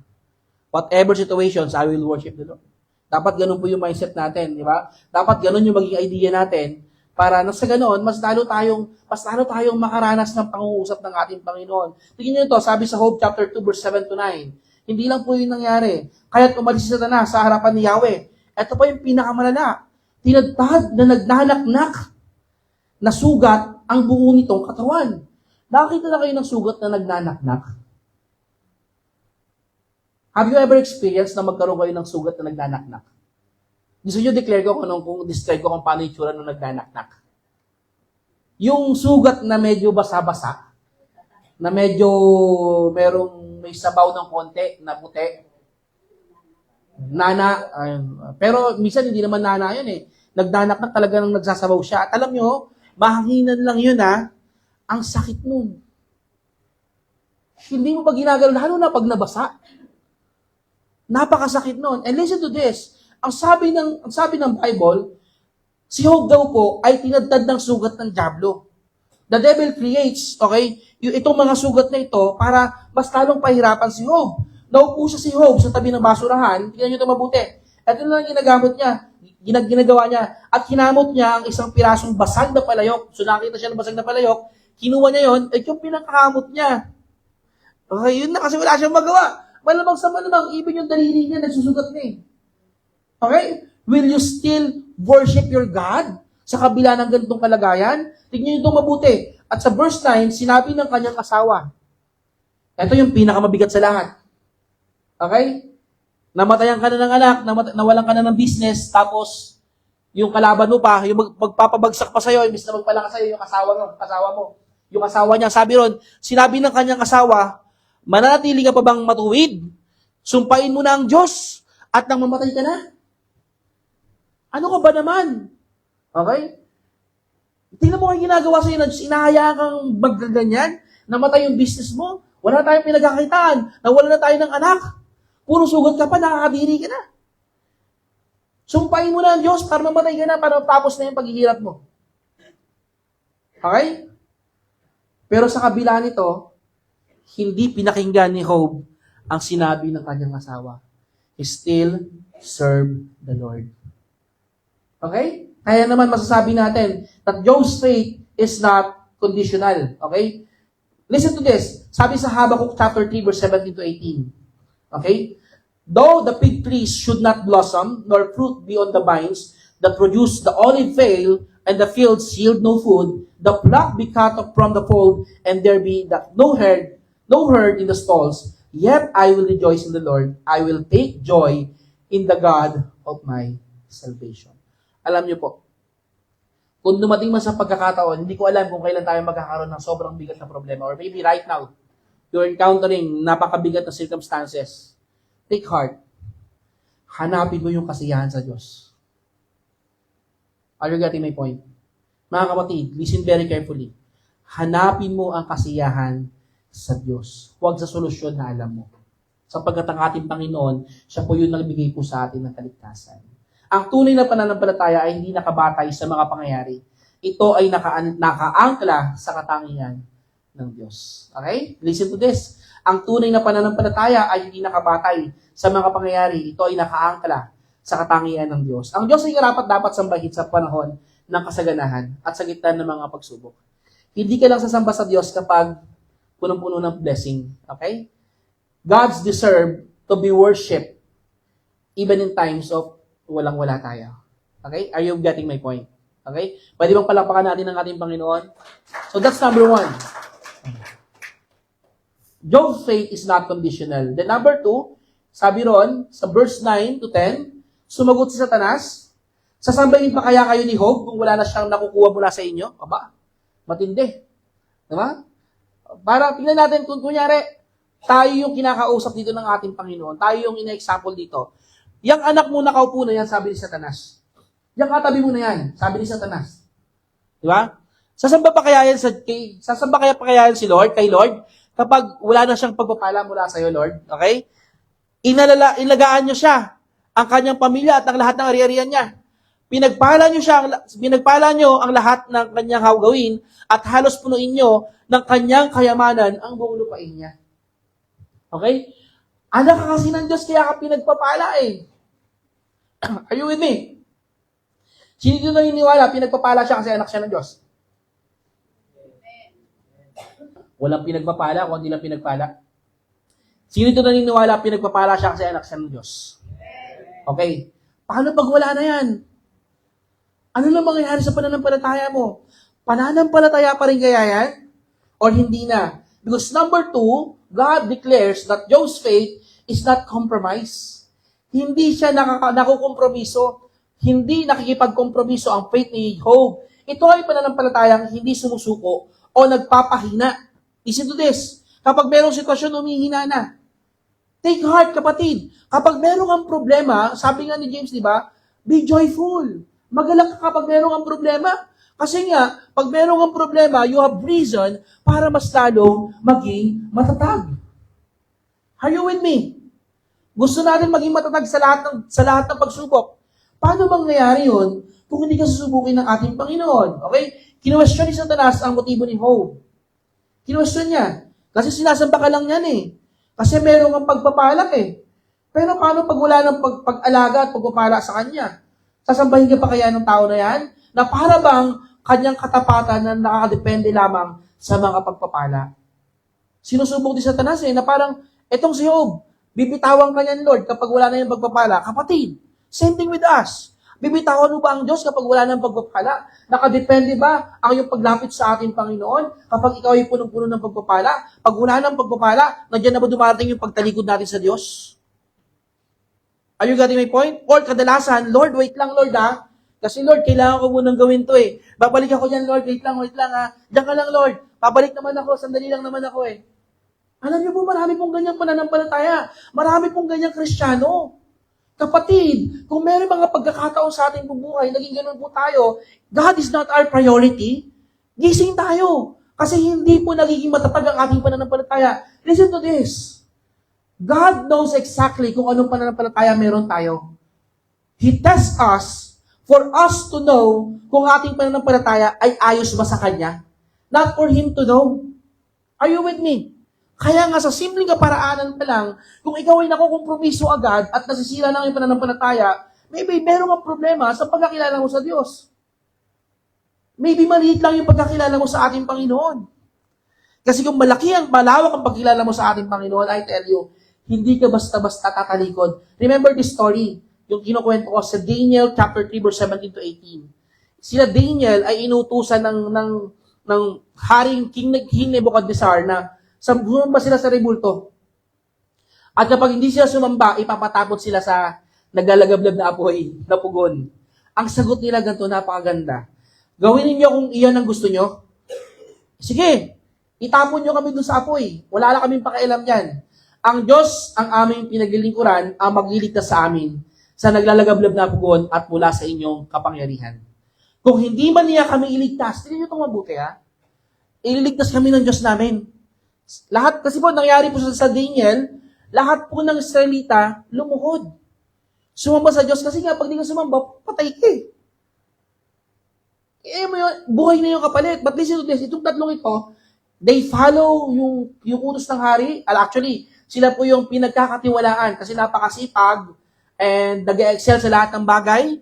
Whatever situations, I will worship the Lord. Dapat ganun po yung mindset natin, di ba? Dapat ganun yung maging idea natin para na sa ganoon, mas lalo tayong makaranas ng pangungusap ng ating Panginoon. Tingnan niyo ito, sabi sa Job chapter 2 verse 7 to 9. Hindi lang po yung nangyari. Kaya't umalis si Satanas sa harapan ni Yahweh. Ito pa yung pinakamalala. Tinadtad na nagnanaknak na sugat ang buo nitong katawan. Nakakita na kayo ng sugat na nagnanaknak? Have you ever experienced na magkaroon kayo ng sugat na nagnanaknak? Gusto nyo describe ko kung paano yung tsura nung nagnanaknak. Yung sugat na medyo basa-basa, na medyo may sabaw ng konti, na puti. Nana, pero minsan hindi naman nana yun eh. Nagnanaknak talaga nang nagsasabaw siya. At alam nyo, mahanginan lang yun ang sakit nun. Hindi mo pa ginagalaw, lalo na pag nabasa. Napakasakit nun. And listen to this. Ang sabi ng Bible, si Job daw po ay tinadtad ng sugat ng dyablo. The devil creates, okay, itong mga sugat na ito para mas lalong pahirapan si Job. Naupo siya si Job sa tabi ng basurahan, tingnan niyo ito mabuti. Ito na lang ginagawa niya, at hinamot niya ang isang pirasong basag na palayok. So nakita siya ng basag na palayok, kinuha niya yon, at yung pinakahamot niya. Okay, yun na kasi wala siyang magawa. Malamang sa malamang, ibig yung daliri niya, nagsusugat niya eh. Okay? Will you still worship your God sa kabila ng ganitong kalagayan? Tignan niyo itong mabuti. At sa verse 9, sinabi ng kanyang asawa. Ito yung pinakamabigat sa lahat. Okay? Namatayan ka na ng anak, nawalan ka na ng business, tapos yung kalaban mo pa, yung magpapabagsak pa sa'yo, imbis na magpalakas sa'yo, yung asawa mo. Yung asawa niya, sabi ron, sinabi ng kanyang asawa, mananatili ka pa bang matuwid? Sumpain mo na ang Diyos at nang mamatay ka na? Ano ka ba naman? Okay? Tingnan mo ang ginagawa sa'yo na Diyos, inahayaan kang magganyan, namatay yung business mo, wala na tayong pinagkakitaan, nawala na tayo ng anak, puro sugat ka pa, nakakadiri ka na. Sumpain mo na ang Diyos para mamatay ka na, para tapos na yung paghihirap mo. Okay? Pero sa kabila nito, hindi pinakinggan ni Job ang sinabi ng kanyang asawa. still serve the Lord. Okay? Kaya naman masasabi natin that Job's faith is not conditional. Okay? Listen to this. Sabi sa Habakkuk chapter 3 verse 17 to 18. Okay? Though the fig trees should not blossom, nor fruit be on the vines that produce, the olive fail, and the fields yield no food, the flock be cut off from the fold, and there be no herd in the stalls, yet I will rejoice in the Lord. I will take joy in the God of my salvation. Alam niyo po, kung dumating man sa pagkakataon, hindi ko alam kung kailan tayo magkakaroon ng sobrang bigat na problema, or maybe right now, you're encountering napakabigat na circumstances. Take heart. Hanapin mo yung kasiyahan sa Diyos. Are you getting my point? Mga kapatid, listen very carefully. Hanapin mo ang kasiyahan sa Diyos. Huwag sa solusyon na alam mo. Sapagkat ang ating Panginoon, siya po yung nagbigay po sa atin ng kaligtasan. Ang tunay na pananampalataya ay hindi nakabatay sa mga pangyayari. Ito ay nakaangkla sa katangian ng Diyos. Okay? Listen to this. Ang tunay na pananampalataya ay hindi nakabatay sa mga pangyayari. Ito ay nakaangkla sa katangian ng Diyos. Ang Diyos ay dapat sambahin sa panahon ng kasaganahan at sa gitna ng mga pagsubok. Hindi ka lang sasamba sa Diyos kapag punong-puno ng blessing. Okay? Gods deserve to be worshipped even in times of walang-wala tayo. Okay? Are you getting my point? Okay? Pwede bang palakpakan natin ang ating Panginoon? So that's number 1. Job's faith is not conditional. Then number 2, sabi ron, sa verse 9 to 10, sumagot si Satanas, sasambahin pa kaya kayo ni Job kung wala na siyang nakukuha mula sa inyo? Aba, matindi. Diba? Para tingnan natin kung kunyari, tayo yung kinakausap dito ng ating Panginoon. Tayo yung ina-example dito. Yang anak mo nakaupo na yan, sabi ni Satanas. Yang katabi mo na yan, sabi ni Satanas. Diba? Sasamba kaya pa kaya yan si Lord, kay Lord, kapag wala na siyang pagpapala mula sa iyo, Lord. Okay? Ilagaan niyo siya, ang kanyang pamilya at ang lahat ng ari-arian niya. Pinagpala niyo ang lahat ng kanyang gawin at halos punuin niyo ng kanyang kayamanan ang buong lupain niya. Okay? Anak ka kasi ng Diyos, kaya ka pinagpapala eh. Are you with me? Sino dito naniniwala, pinagpapala siya kasi anak siya ng Diyos? Walang pinagpapala, kundi lang pinagpala. Sino dito naniniwala, pinagpapala siya kasi anak siya ng Diyos? Okay. Paano pag wala na yan? Ano lang mangyayari sa pananampalataya mo? Pananampalataya pa rin kaya yan? Or hindi na? Because number 2, God declares that Job's faith is not compromised. Hindi siya nakukompromiso. Hindi nakikipagkompromiso ang faith ni Job. Ito ay pananampalatayang hindi sumusuko o nagpapahina. Listen to this. Kapag merong sitwasyon, humihina na. Take heart, kapatid. Kapag merong ang problema, sabi nga ni James, di ba? Be joyful. Magalak ka kapag merong ang problema. Kasi nga, pag merong ang problema, you have reason para mas lalong maging matatag. Are you with me? Gusto natin maging matatag sa lahat ng pagsubok. Paano mangyayari yun kung hindi ka susubukin ng ating Panginoon? Okay? Kinuwestiyon ni Satanas ang motibo ni Job. Kinuwestiyon niya. Kasi sinasamba ka lang yan eh. Kasi meron kang pagpapalak eh. Pero paano pag wala ng pag-alaga at pagpapala sa kanya? Sasambahin ka pa kaya ng tao na yan? Na para bang kanyang katapatan na nakakadepende lamang sa mga pagpapala? Sinusubok ni Satanas eh, na parang, etong si Job, bibitawan ka niyan, Lord, kapag wala na yung pagpapala. Kapatid, same thing with us. Bibitawan mo ba ang Diyos kapag wala nang pagpapala? Nakadepende ba ang iyong paglapit sa ating Panginoon kapag ikaw ay punong-puno ng pagpapala? Pag wala nang pagpapala, nandiyan na ba dumarating yung pagtalikod natin sa Diyos? Are you getting my point? Or kadalasan, Lord, wait lang, Lord, ha? Kasi, Lord, kailangan ko munang gawin to, eh. Babalik ako dyan, Lord, wait lang, ha? Diyan ka lang, Lord. Babalik naman ako, sandali lang naman ako, eh. Alam niyo po, marami pong ganyang pananampalataya. Marami pong ganyang Kristiyano. Kapatid, kung meron mga pagkakataon sa ating bubuhay, naging ganun po tayo, God is not our priority, gising tayo. Kasi hindi po nagiging matatag ang ating pananampalataya. Listen to this. God knows exactly kung anong pananampalataya meron tayo. He tests us for us to know kung ating pananampalataya ay ayos ba sa Kanya. Not for Him to know. Are you with me? Kaya nga sa simpleng kaparaanan pa lang, kung ikaw ay nakukompromiso agad at nasisira lang yung pananampalataya, maybe meron kang problema sa pagkakilala mo sa Diyos. Maybe maliit lang yung pagkakilala mo sa ating Panginoon. Kasi kung malawak ang pagkilala mo sa ating Panginoon, I tell you, hindi ka basta-basta tatalikod. Remember this story, yung kinukwento ko sa Daniel chapter 3 verse 17 to 18. Sila Daniel ay inutusan ng haring King Nebuchadnezzar na sumamba sila sa rebulto. At kapag hindi sila sumamba, ipapatapon sila sa naglalagablab na apoy, na pugon. Ang sagot nila ganito, napakaganda. Gawin ninyo kung iyon ang gusto nyo. Sige, itapon nyo kami dun sa apoy. Wala na kaming pakialam yan. Ang Diyos, ang aming pinaglilingkuran, ang magliligtas sa amin sa naglalagablab na pugon at mula sa inyong kapangyarihan. Kung hindi man niya kami iligtas, hindi nyo itong mabuti ha. Ililigtas kami ng Diyos namin. Lahat, kasi po, nangyari po sa Daniel, lahat po ng Israelita lumuhod. Sumamba sa Diyos kasi nga, pag di ka sumamba, patay ka eh. Buhay na yung kapalit. But listen to this, itong tatlong ito, they follow yung utos ng hari. Actually, sila po yung pinagkakatiwalaan kasi napakasipag and nag-excel sa lahat ng bagay.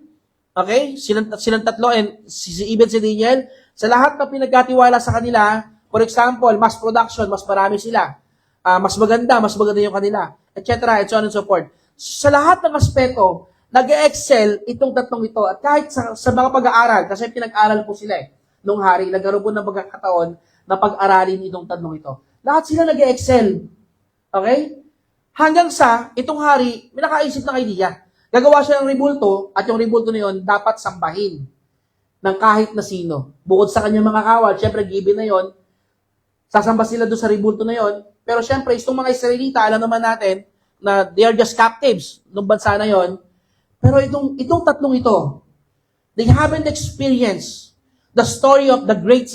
Okay? Silang tatlo and even si Daniel, sa lahat ng pinagkatiwala sa kanila, for example, mass production, mas marami sila. Mas maganda yung kanila, etc. and so on and so forth. Sa lahat ng aspeto, nag-excel itong tatlong ito. At kahit sa mga pag-aaral, kasi pinag-aral po sila nung hari, nagkaroon po ng pagkakataon na pag-aralin itong tatlong ito. Lahat sila nag-excel. Okay? Hanggang sa, itong hari, may nakaisip ng idea. Gagawa siya ng rebulto, at yung rebulto na yun, dapat sambahin ng kahit na sino. Bukod sa kanyang mga kawal, syempre, given na yon, sasamba sila doon sa rebulto na yon. Pero syempre, itong mga Israelita, alam naman natin, na they are just captives nung bansa na yon. Pero itong tatlong ito, they haven't experienced the story of the great,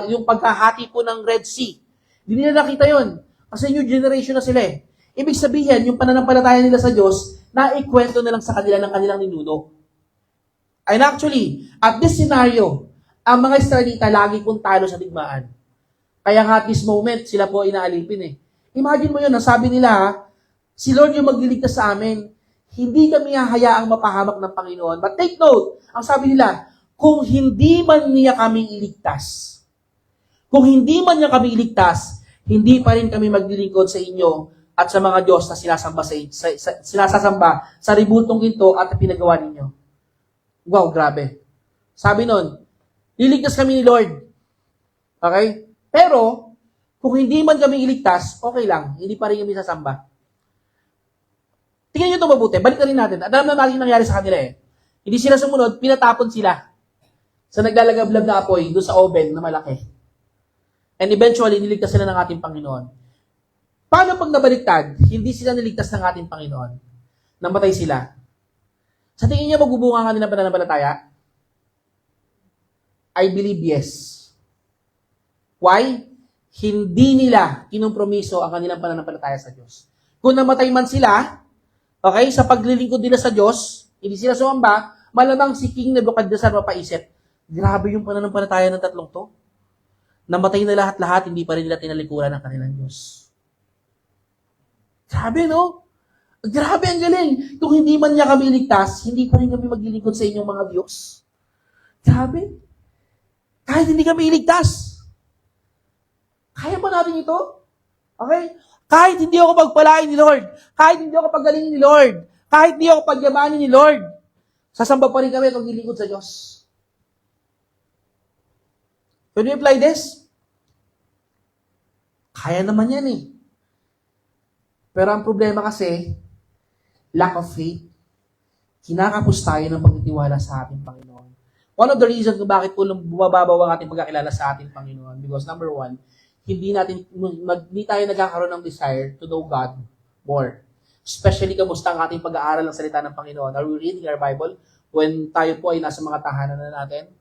yung pagkahati po ng Red Sea. Hindi nila nakita yon. Kasi new generation na sila eh. Ibig sabihin, yung pananampalataya nila sa Diyos, naikwento na lang sa kanila ng kanilang ninuno. And actually, at this scenario, ang mga Israelita lagi pong talo sa digmaan. Kaya nga at this moment, sila po inaalipin eh. Imagine mo yun, sabi nila, si Lord yung magliligtas sa amin. Hindi kami hahayaang mapahamak ng Panginoon. But take note, ang sabi nila, kung hindi man niya kaming iligtas, hindi pa rin kami maglilingkod sa inyo at sa mga Diyos na sinasasamba sa rebultong ito at pinagawa ninyo. Wow, grabe. Sabi nun, liligtas kami ni Lord. Okay? Pero, kung hindi man kami iligtas, okay lang. Hindi pa rin kami sasamba. Tingnan nyo ito mabuti. Balik na rin natin. Alam na natin nangyari sa kanila eh. Hindi sila sumunod, pinatapon sila sa naglalagablab na apoy doon sa oven na malaki. And eventually, niligtas sila ng ating Panginoon. Paano pag nabaliktad, hindi sila niligtas ng ating Panginoon? Namatay sila. Sa tingin niya, magbubunga nga nila pananampalataya? I believe yes. Why? Hindi nila kinompromiso ang kanilang pananampalataya sa Diyos. Kung namatay man sila, okay, sa paglilingkod nila sa Diyos, hindi sila sumamba, malamang si King Nebuchadnezzar mapaisip, grabe yung pananampalataya ng tatlong to. Namatay na lahat-lahat, hindi pa rin nila tinalikuran ang kanilang Diyos. Grabe, no? Grabe, ang galing. Kung hindi man niya kami ligtas, hindi pa rin kami maglilingkod sa inyong mga Diyos. Grabe. Kahit hindi kami iligtas. Kaya ba natin ito? Okay? Kahit hindi ako pagpalain ni Lord, kahit hindi ako pagalingin ni Lord, kahit hindi ako pagyamanin ni Lord, sasamba pa rin kami at maglilingkod sa Diyos. Can we apply this? Kaya naman yan eh. Pero ang problema kasi, lack of faith. Kinakapos tayo ng pagtitiwala sa ating Panginoon. One of the reasons kung bakit po bumababaw ang ating pagkakilala sa ating Panginoon, because number one, hindi tayo nagkakaroon ng desire to know God more. Especially kamusta ang ating pag-aaral ng salita ng Panginoon. Are we reading our Bible when tayo po ay nasa mga tahanan na natin?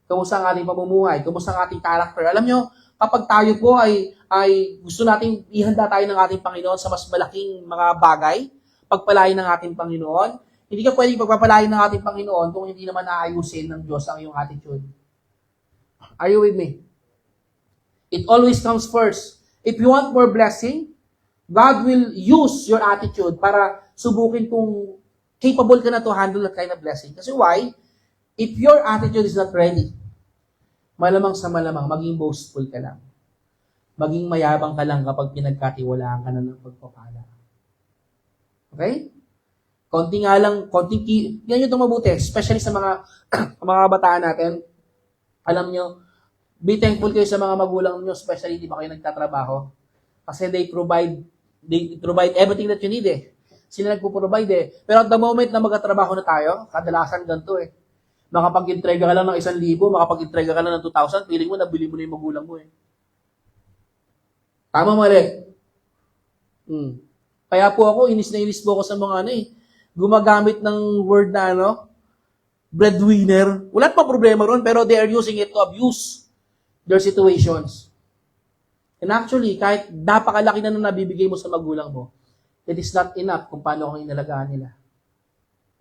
Kamusta ang ating pamumuhay? Kamusta ang ating character? Alam nyo, kapag tayo po ay gusto nating ihanda tayo ng ating Panginoon sa mas malaking mga bagay, pagpalain ng ating Panginoon, hindi ka pwedeng pagpapalain ng ating Panginoon kung hindi naman aayusin ng Diyos ang iyong attitude. Are you with me? It always comes first. If you want more blessing, God will use your attitude para subukin kung capable ka na to handle that kind of blessing. Kasi why? If your attitude is not ready, malamang sa malamang, maging boastful ka lang. Maging mayabang ka lang kapag pinagkatiwalaan ka na ng pagpapala. Okay? Konti nga lang, yan yung itong mabuti, especially sa mga mga bataan natin. Alam nyo, be thankful kayo sa mga magulang nyo, especially di ba kayo nagtatrabaho. Kasi they provide everything that you need eh. Sila nagpo-provide eh. Pero at the moment na magtatrabaho na tayo, kadalasan ganito eh. Makapag-entrega ka lang ng 1,000, makapag-entrega ka lang ng 2,000, feeling mo nabili mo na yung magulang mo eh. Tama, mali. Kaya po ako, inis po ako sa mga gumagamit ng word na breadwinner. Wala pa problema ron, pero they are using it to abuse their situations. And actually, kahit napakalaki na nabibigay mo sa magulang mo, it is not enough kung paano kang inalagaan nila.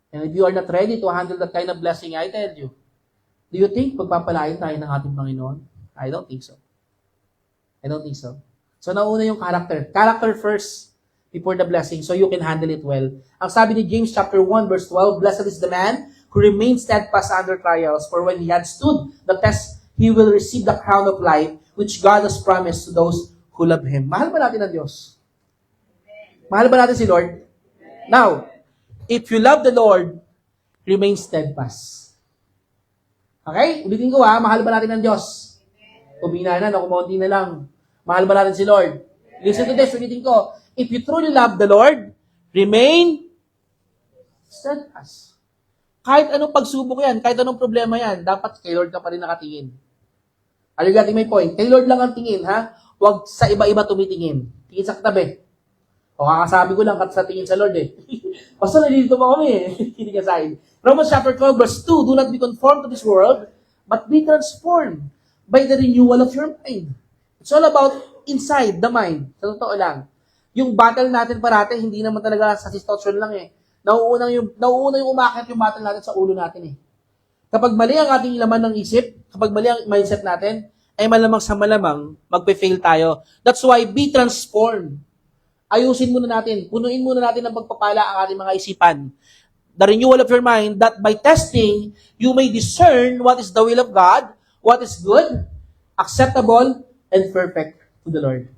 And if you are not ready to handle that kind of blessing, I tell you, do you think pagpapalain tayo ng ating Panginoon? I don't think so. So, nauna yung character. Character first before the blessing so you can handle it well. Ang sabi ni James chapter 1 verse 12, "Blessed is the man who remains steadfast under trials, for when he had stood the test, he will receive the crown of life which God has promised to those who love Him." Mahal ba natin ang Diyos? Mahal ba natin si Lord? Now, if you love the Lord, remain steadfast. Okay? Ulitin ko mahal ba natin ang Diyos? Umina na, kumonti na lang. Mahal ba natin si Lord? Listen to this, ulitin ko. If you truly love the Lord, remain steadfast. Kahit anong pagsubok yan, kahit anong problema yan, dapat kay Lord ka pa rin nakatingin. Are you getting my point? Kay Lord lang ang tingin, ha? Huwag sa iba-iba tumitingin. Tingin sa katabi. O kakasabi ko lang sa tingin sa Lord eh. Basta nalilito pa kami eh. Kidding aside. Romans chapter 12 verse 2, "Do not be conformed to this world, but be transformed by the renewal of your mind." It's all about inside the mind. Sa totoo lang. Yung battle natin parate, hindi naman talaga sa situation lang eh. Nauuna yung umakit yung battle natin sa ulo natin eh. Kapag mali ang ating laman ng isip, kapag mali ang mindset natin, ay malamang sa malamang, magpe-fail tayo. That's why, be transformed. Ayusin muna natin, punuin muna natin ng pagpapala ang ating mga isipan. The renewal of your mind, that by testing, you may discern what is the will of God, what is good, acceptable, and perfect to the Lord.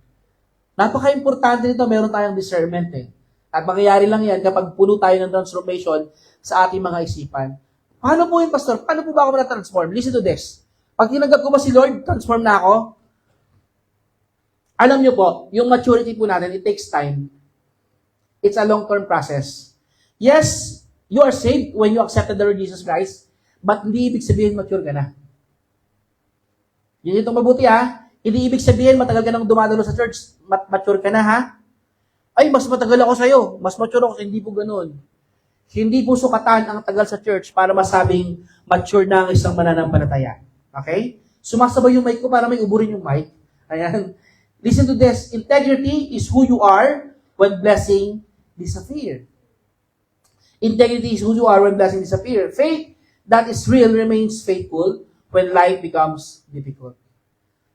Napaka-importante nito, meron tayong discernment eh. At mangyayari lang yan kapag puno tayo ng transformation sa ating mga isipan. Paano po yun, Pastor? Paano po ba ako na-transform? Listen to this. Pag tinanggap ko ba si Lord, transform na ako? Alam niyo po, yung maturity po natin, it takes time. It's a long-term process. Yes, you are saved when you accepted the Lord Jesus Christ, but hindi ibig sabihin mature ka na. Yun itong mabuti Hindi ibig sabihin matagal ka nang dumadalo sa church, mature ka na Ay, mas matagal ako sa'yo, mas mature ako, hindi po ganun. Hindi po sukatan ang tagal sa church para masabing mature na ang isang mananampalataya. Okay? Sumasabay yung mic ko para may uburin yung mic. Ayan. Listen to this. Integrity is who you are when blessing disappear. Integrity is who you are when blessing disappear. Faith that is real remains faithful when life becomes difficult.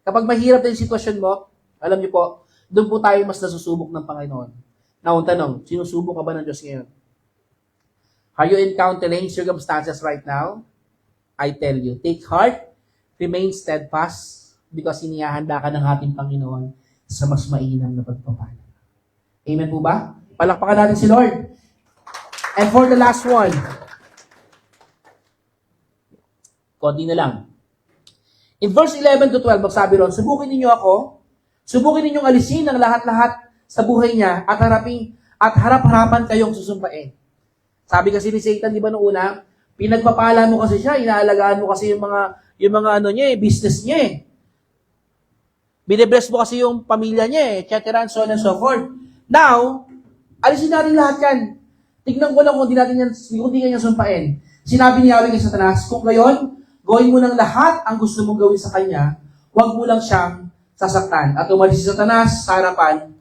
Kapag mahirap na yung sitwasyon mo, alam niyo po, doon po tayo mas nasusubok ng Panginoon. Now, ang tanong, sinusubok ka ba ng Diyos ngayon? Are you encountering circumstances right now? I tell you, take heart, remain steadfast, because inihahanda ka ng ating Panginoon sa mas mainam na pagpapala. Amen po ba? Palakpakan natin si Lord. And for the last one, konti na lang. In verse 11 to 12, magsabi ron, subukin ninyo ako, subukin ninyong alisin ang lahat-lahat sa buhay niya at harap-harapan kayong susumpain. Sabi kasi ni Satan, di ba noong una, pinagpapala mo kasi siya, inaalagaan mo kasi yung mga business niya Bine-bless mo kasi yung pamilya niya etc. and so on and so forth. Now, alisin natin lahat yan. Tignan ko lang kung di kanya sumpain. Sinabi ni Yahweh kay Satanas, kung gayon, gawin mo ng lahat ang gusto mong gawin sa kanya, huwag mo lang siyang sasaktan. At umalis si Satanas sa harapan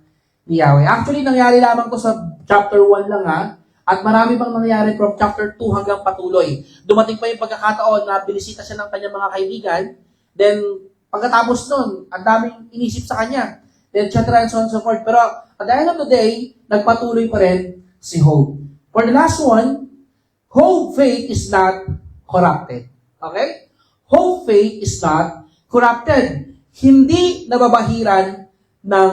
ni Yahweh. Actually, nangyari lamang to sa chapter 1 lang at marami pang nangyari from chapter 2 hanggang patuloy. Dumating pa yung pagkakataon na binisita siya ng kanyang mga kaibigan, then pagkatapos nun, ang daming inisip sa kanya. etc. and so on and so forth. Pero at the end of the day, nagpatuloy pa rin si Job. For the last one, Job faith is not corrupted. Okay? Job faith is not corrupted. Hindi nababahiran ng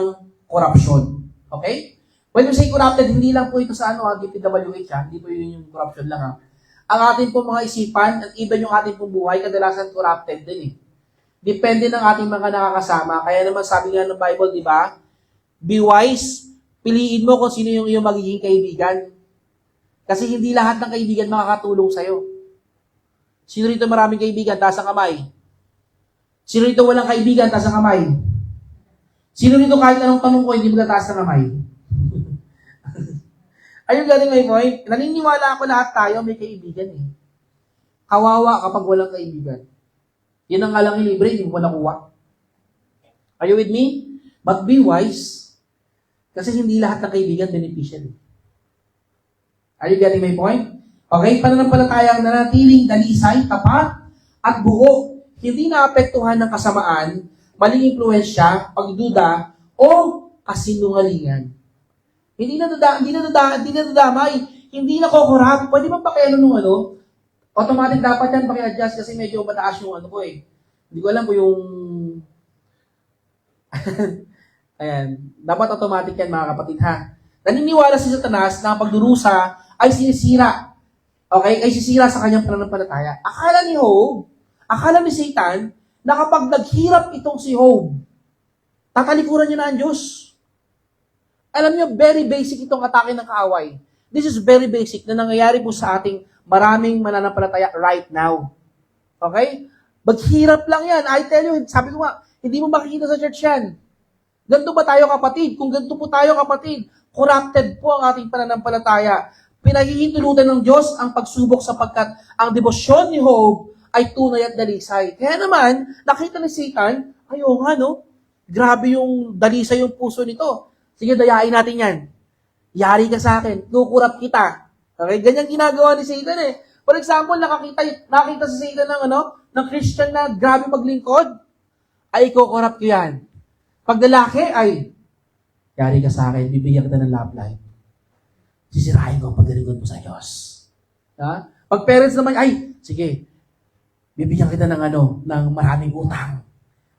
korupsyon. Okay? When we say corrupted, hindi lang po ito sa DPWH, hindi po yun yung corruption lang, ha? Ang ating pong mga isipan, at even yung ating pong buhay, kadalasan corrupted din, eh. Depende ng ating mga nakakasama. Kaya naman sabi nga ng Bible, di ba? Be wise, piliin mo kung sino yung iyong magiging kaibigan. Kasi hindi lahat ng kaibigan makakatulong sa'yo. Sino rito maraming kaibigan? Taas ang kamay. Sino rito walang kaibigan? Taas ang kamay. Sino rito kahit anong tanong ko, hindi magtataas ng kamay? Ayun galing my point. Naniniwala ako lahat tayo may kaibigan, eh. Kawawa kapag walang kaibigan. Yan ang alang libre, hindi mo nakuha. Are you with me? But be wise. Kasi hindi lahat ng kaibigan beneficial. Are you getting my point? Okay, pananampalatayang nanatiling dalisay, tapat, at buo. Hindi naapektuhan ng kasamaan, maling impluensya, pagduda, o kasinungalingan. Hindi nadadamay, hindi nakokorap. Pwede bang pakiano nung automatic dapat yan paki-adjust kasi medyo mataas yung ko eh. Hindi ko alam po yung ayan, dapat automatic yan mga kapatid ha. Naniniwala si Satanas na ang pagdurusa ay sinisira. Okay? Ay sisira sa kanyang pananampalataya. Akala ni Job, akala ni Satan, na kapag naghirap itong si Job, tatalikuran niya na ang Diyos. Alam niyo, very basic itong atake ng kaaway. This is very basic na nangyayari po sa ating maraming mananampalataya right now. Okay? Maghirap lang yan. I tell you, sabi ko nga, hindi mo makikita sa church yan. Ganito ba tayo kapatid? Kung ganito po tayo kapatid, corrupted po ang ating pananampalataya. Pinahihintulutan ng Diyos ang pagsubok sapagkat ang debosyon ni Job ay tunay at dalisay. Kaya naman, nakita ni Satan, ayaw nga no, grabe yung dalisay yung puso nito. Sige, dayain natin yan. Yari ka sa akin, kukurap kita. Okay, ganyan ginagawa ni Satan eh. For example, nakita si Satan ng Christian na grabe maglingkod, ay kukurap ko yan. Pag lalaki ay, yari ka sa akin, bibigyan kita ng love life. Sisirahin ko ang pagdalingon mo sa Diyos. Ha? Pag parents naman, ay, sige, bibigyan kita ng maraming utang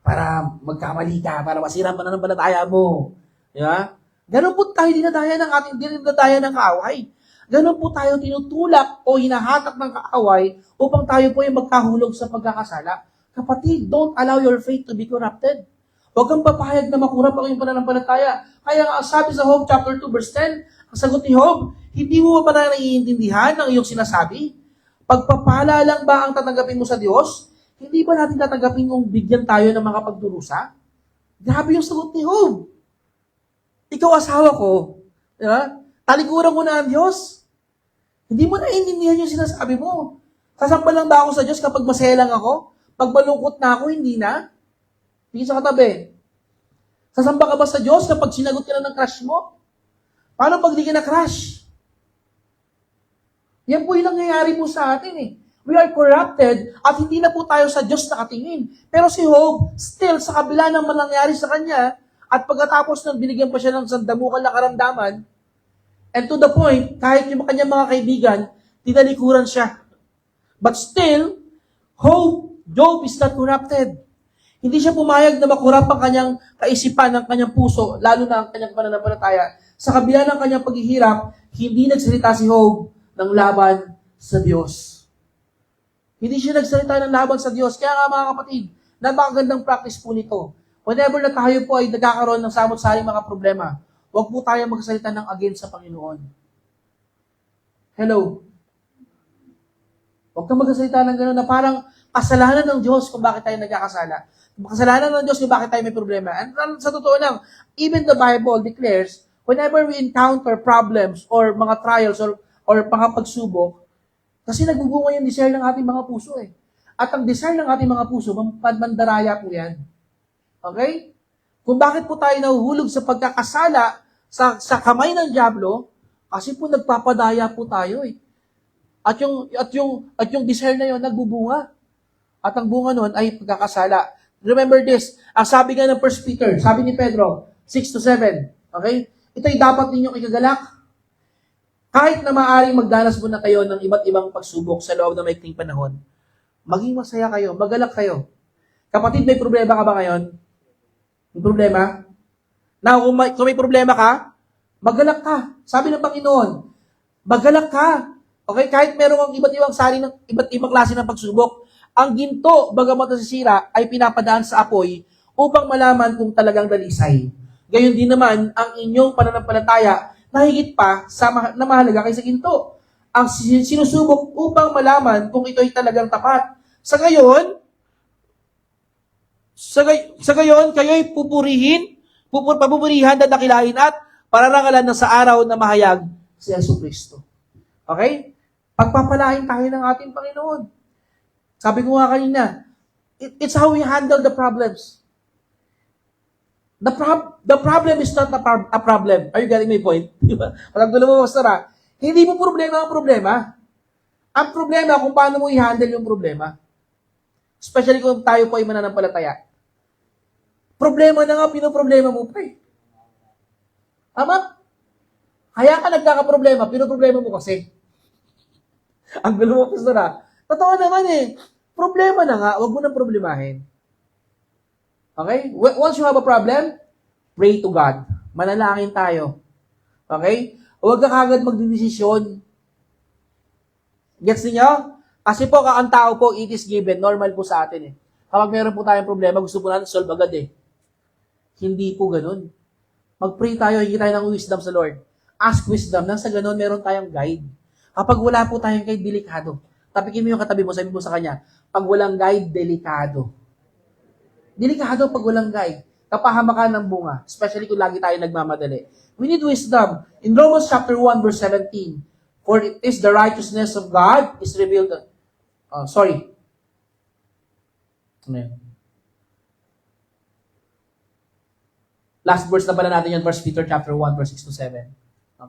para magkamali ka, para masira pa na ng balataya mo. Di ba? Ganun po tayo dinadaya ng kaaway. Ganun po tayo tinutulak o hinahatak ng kaaway upang tayo po ay magkahulog sa pagkakasala. Kapatid, don't allow your faith to be corrupted. Huwag kang papayag na makurap ang iyong pananampalataya. Kaya nga, sabi sa Job chapter 2 verse 10, ang sagot ni Job, hindi mo ba na naiintindihan ang iyong sinasabi? Pagpapala lang ba ang tatanggapin mo sa Diyos? Hindi ba natin tatanggapin kung bigyan tayo ng mga pagdurusa? Grabe yung sagot ni Job. Ikaw asawa ko, diba? Talikuran ko na ang Diyos. Hindi mo naiintindihan yung sinasabi mo. Sasamba lang ba ako sa Diyos kapag masaya lang ako? Pag malungkot na ako, hindi na? Tingin sa katabi. Sasamba ka ba sa Diyos kapag sinagot ka na ng crush mo? Paano pag di ka na-crush? Yan po yung nangyayari po sa atin eh. We are corrupted at hindi na po tayo sa Diyos nakatingin. Pero si Job, still, sa kabila ng nangyari sa kanya, at pagkatapos nang binigyan pa siya ng sandamukal na karamdaman, and to the point, kahit yung kanyang mga kaibigan, tinalikuran siya. But still, Job is not corrupted. Hindi siya pumayag na makurap ang kanyang kaisipan, ng kanyang puso, lalo na ang kanyang pananampalataya. Sa kabila ng kanyang paghihirap, hindi nagsalita si Job ng laban sa Diyos. Hindi siya nagsalita ng laban sa Diyos. Kaya nga mga kapatid, napakagandang practice po nito. Whenever na tayo po ay nagkakaroon ng samot-saring mga problema, huwag po tayo magsalita ng against sa Panginoon. Hello? Huwag kang magsalita ng gano'n na parang kasalanan ng Diyos kung bakit tayo nagkakasala. Kasalanan ng Diyos kung bakit tayo may problema. And sa totoo lang, even the Bible declares, whenever we encounter problems or mga trials or mga pagsubok, kasi nagbubunga yung desire ng ating mga puso eh. At ang desire ng ating mga puso, mandaraya po yan. Okay? Kung bakit po tayo nahuhulog sa pagkakasala sa kamay ng dyablo, kasi po nagpapadaya po tayo eh. At yung desire na yon nagbubunga. At ang bunga nun ay pagkakasala. Remember this, ang sabi nga ng 1 Peter, sabi ni Pedro, 6-7. Okay? Ito'y dapat ninyong ikagalak. Kahit na maaaring magdanas muna kayo ng iba't ibang pagsubok sa loob ng maikling panahon, maging masaya kayo, magalak kayo. Kapatid, may problema ka ba ngayon? May problema? Now, kung may problema ka, magalak ka. Sabi ng Panginoon, magalak ka. Okay? Kahit meron kang iba't ibang sari ng iba't ibang klase ng pagsubok, ang ginto, bagamat nasisira, ay pinapadaan sa apoy upang malaman kung talagang dalisay. Gayon din naman, ang inyong pananampalataya na higit pa na mahalaga kaysa ginto. Ang sinusubok upang malaman kung ito'y talagang tapat. Sa gayon, kayo'y papupurihan at dakilain at pararangalan ng sa araw na mahayag si Jesucristo. Okay? Pagpapalain tayo ng ating Panginoon. Sabi ko nga kanina, it's how we handle the problems. The problem is not a problem. Are you getting my point? Diba? Pag gulo mo, Pastor, hindi mo problema ang problema. Ang problema kung paano mo i-handle yung problema. Especially kung tayo po ay mananampalataya. Problema na nga, pinoproblema mo pa eh. Tama? Kaya ka nagkakaproblema, pinoproblema mo kasi. Ang gulo mo, Pastor, totoo naman eh. Problema na nga, huwag mo nang problemahin. Okay? Once you have a problem, pray to God. Manalangin tayo. Okay? Huwag ka kagad magdedesisyon. Gets niyo? Kasi po, ang tao po, it is given. Normal po sa atin eh. Kapag meron po tayong problema, gusto po natin solve agad eh. Hindi po ganun. Mag-pray tayo, hingi tayo ng wisdom sa Lord. Ask wisdom. Nang sa ganun, meron tayong guide. Kapag wala po tayong guide, delikado. Tapikin mo yung katabi mo, sabi mo sa kanya, pag walang guide, delikado. Delikado pag walang guide. Kapahamakan ng bunga. Especially kung lagi tayo nagmamadali. We need wisdom. In Romans chapter 1 verse 17, for it is the righteousness of God is revealed. Amen. Last verse na pala natin yun, 1 Peter chapter 1 verse 6-7.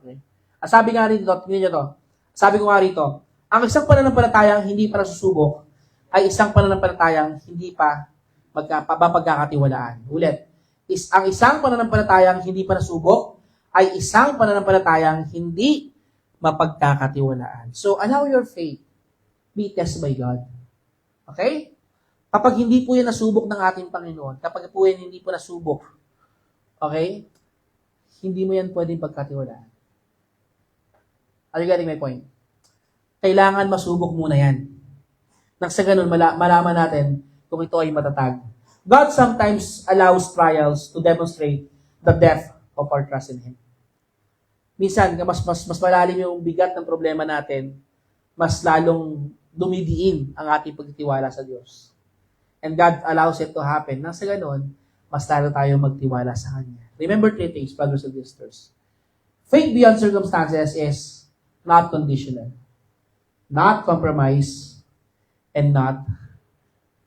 Okay. At sabi nga rito, tingnan nyo to. Sabi ko nga rito, ang isang pananampalatayang hindi pa nasusubok ay isang pananampalatayang hindi pa mapagkakatiwalaan. Ulit, ang isang pananampalatayang hindi pa nasubok ay isang pananampalatayang hindi mapagkakatiwalaan. So, allow your faith be tested by God. Okay? Kapag hindi po yan nasubok ng ating Panginoon, kapag po yan hindi po nasubok, okay, hindi mo yan pwedeng pagkatiwalaan. Are you getting my point? Kailangan masubok muna yan. Nang sa ganun, malaman natin kung ito ay matatag. God sometimes allows trials to demonstrate the depth of our trust in Him. Minsan, mas malalim yung bigat ng problema natin, mas lalong dumidiin ang ating pagtitiwala sa Diyos. And God allows it to happen. Nang sa ganun, mas lalo tayo magtiwala sa Kanya. Remember 3 things, brothers and sisters. Faith beyond circumstances is not conditional, not compromised, and not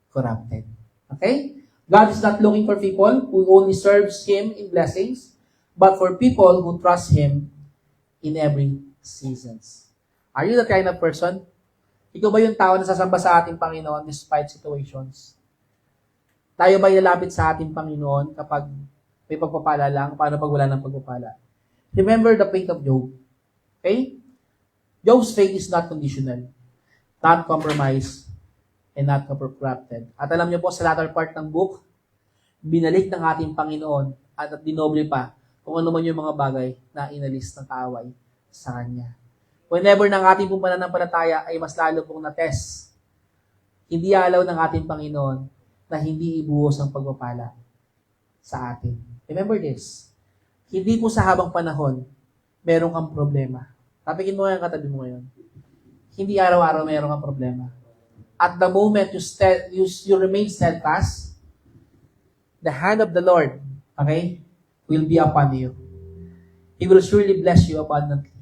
corrupted. Okay? God is not looking for people who only serves Him in blessings, but for people who trust Him in every seasons. Are you the kind of person? Ikaw ba yung tao na sasamba sa ating Panginoon despite situations? Tayo ba ilalapit sa ating Panginoon kapag may pagpapala lang? Paano pag wala ng pagpapala? Remember the faith of Job. Okay? Job's faith is not conditional, not compromised, and not corrupted. At alam niyo po, sa latter part ng book, binalik ng ating Panginoon at dinoble pa kung ano man yung mga bagay na inalis ng kaaway sa Kanya. Whenever ng ating pong pananampalataya ay mas lalo pong na-test, hindi alaw ng ating Panginoon na hindi ibuhos ang pagpapala sa atin. Remember this, hindi po sa habang panahon, meron kang problema. Tapikin mo yung katabi mo ngayon. Hindi araw-araw meron kang problema. At the moment you remain steadfast, the hand of the Lord, okay, will be upon you. He will surely bless you abundantly.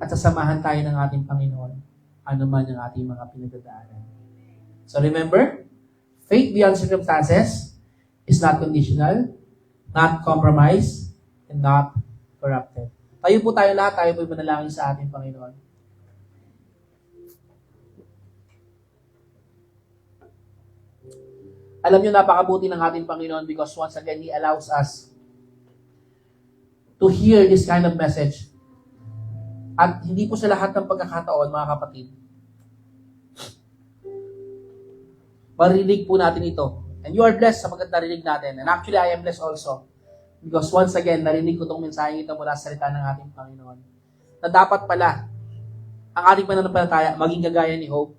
At sasamahan tayo ng ating Panginoon, ano man ang ating mga pinagdadaanan. So remember, faith beyond circumstances is not conditional, not compromised, and not corrupted. Tayo po tayo lahat, tayo po manalangin sa ating Panginoon. Alam niyo, napakabuti ng ating Panginoon because once again, He allows us to hear this kind of message. At hindi po sa lahat ng pagkakataon, mga kapatid, marinig po natin ito. And you are blessed sapagkat narinig natin. And actually, I am blessed also. Because once again, narinig ko itong mensahe ito mula sa salita ng ating Panginoon. Na dapat pala, ang ating pananampalataya, maging kagaya ni Hope,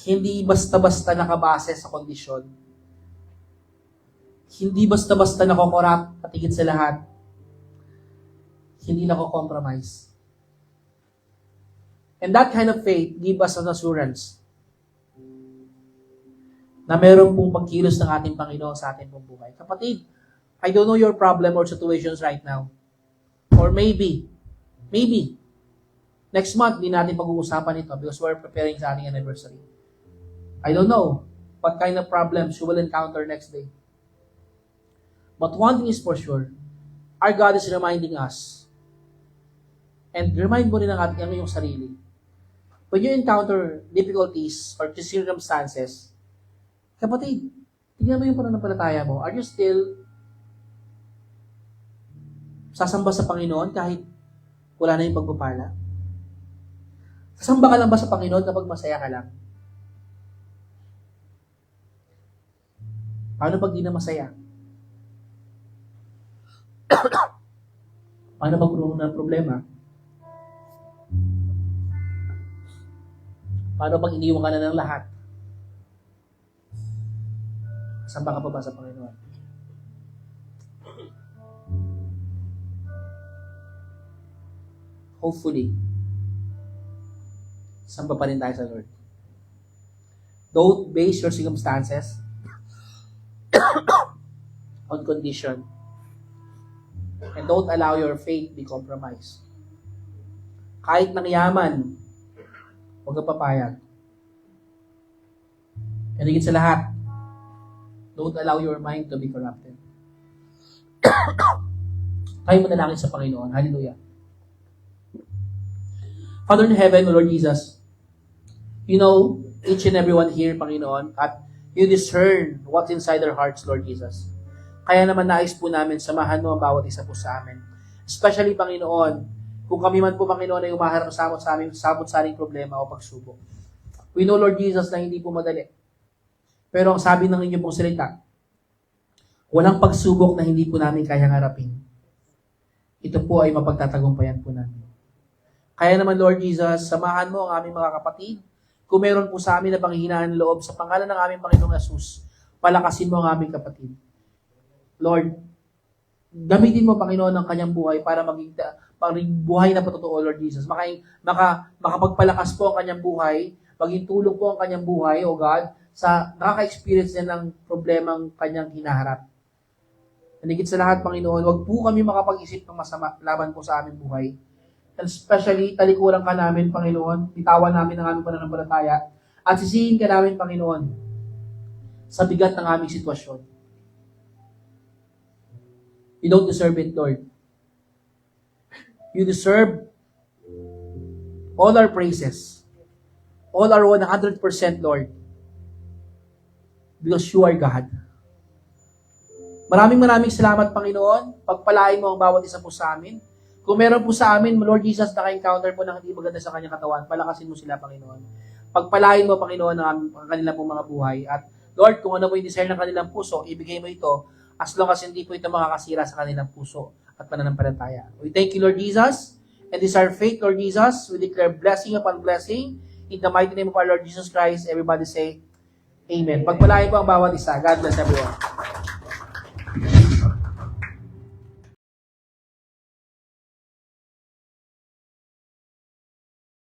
hindi basta-basta nakabase sa kondisyon. Hindi basta-basta nakokorap at higit sa lahat, hindi nako-compromise. And that kind of faith give us an assurance na meron pong pagkilos ng ating Panginoon sa ating pong buhay. Kapatid, I don't know your problem or situations right now. Or maybe, next month, di natin pag-uusapan ito because we're preparing sa ating anniversary. I don't know what kind of problems you will encounter next day. But one thing is for sure, our God is reminding us, and remind mo rin ang iyong sarili, when you encounter difficulties or circumstances, kapatid, tingnan mo yung pananampalataya mo. Are you still sasamba sa Panginoon kahit wala na yung pagpapala? Sasamba ka lang ba sa Panginoon kapag masaya ka lang? Paano pag di na masaya? Paano pag puno ng problema? Paano pag iniwan ka na ng lahat? Samba ka pa ba sa Panginoon? Hopefully, samba pa rin tayo sa Lord. Don't base your circumstances on condition. And don't allow your faith be compromised. Kahit nang yaman, huwag kang papayag. And higit sa lahat, don't allow your mind to be corrupted. Tayo manalangin sa Panginoon. Hallelujah. Father in heaven, O Lord Jesus, you know each and everyone here, Panginoon, at you discern what's inside their hearts, Lord Jesus. Kaya naman nais po namin, samahan mo ang bawat isa po sa amin. Especially, Panginoon, kung kami man po, Panginoon, ay umaharap sa aming sabot-saring problema o pagsubok. We know, Lord Jesus, na hindi po madali. Pero ang sabi ng inyong pong salita, walang pagsubok na hindi po namin kayang harapin. Ito po ay mapagtatagumpayan po namin. Kaya naman, Lord Jesus, samahan mo ang aming mga kapatid. Kung meron po sa amin na panghihinaan ng loob, sa pangalan ng aming Panginoong Jesus, palakasin mo ang aming kapatid. Lord, gamitin mo, Panginoon, ang kanyang buhay para maging buhay na patotoo, Lord Jesus. Makapagpalakas po ang kanyang buhay, maging tulong po ang kanyang buhay, O God, sa nakaka-experience niya ng problemang kanyang hinaharap. Higit sa lahat, Panginoon, wag po kami makapag-isip ng masama laban po sa aming buhay. And especially, talikuran ka namin, Panginoon, bitawan namin ang aming pananampalataya, at sisihin ka namin, Panginoon, sa bigat ng aming sitwasyon. You don't deserve it, Lord. You deserve all our praises, all our 100%, Lord, because you are God. Maraming salamat, Panginoon. Pagpalain mo ang bawat isa po sa amin. Kung meron po sa amin, Lord Jesus, naka-encounter po ng hindi maganda sa kanyang katawan, palakasin mo sila, Panginoon. Pagpalain mo, Panginoon, ang kanilang pong mga buhay. At Lord, kung ano po yung desire ng kanilang puso, ibigay mo ito as long as hindi po ito makakasira sa kanilang puso at pananampalataya. We thank you, Lord Jesus. And this is our faith, Lord Jesus. We declare blessing upon blessing. In the mighty name of our Lord Jesus Christ, everybody say, Amen. Pagpalain po ang bawat isa. God bless everyone.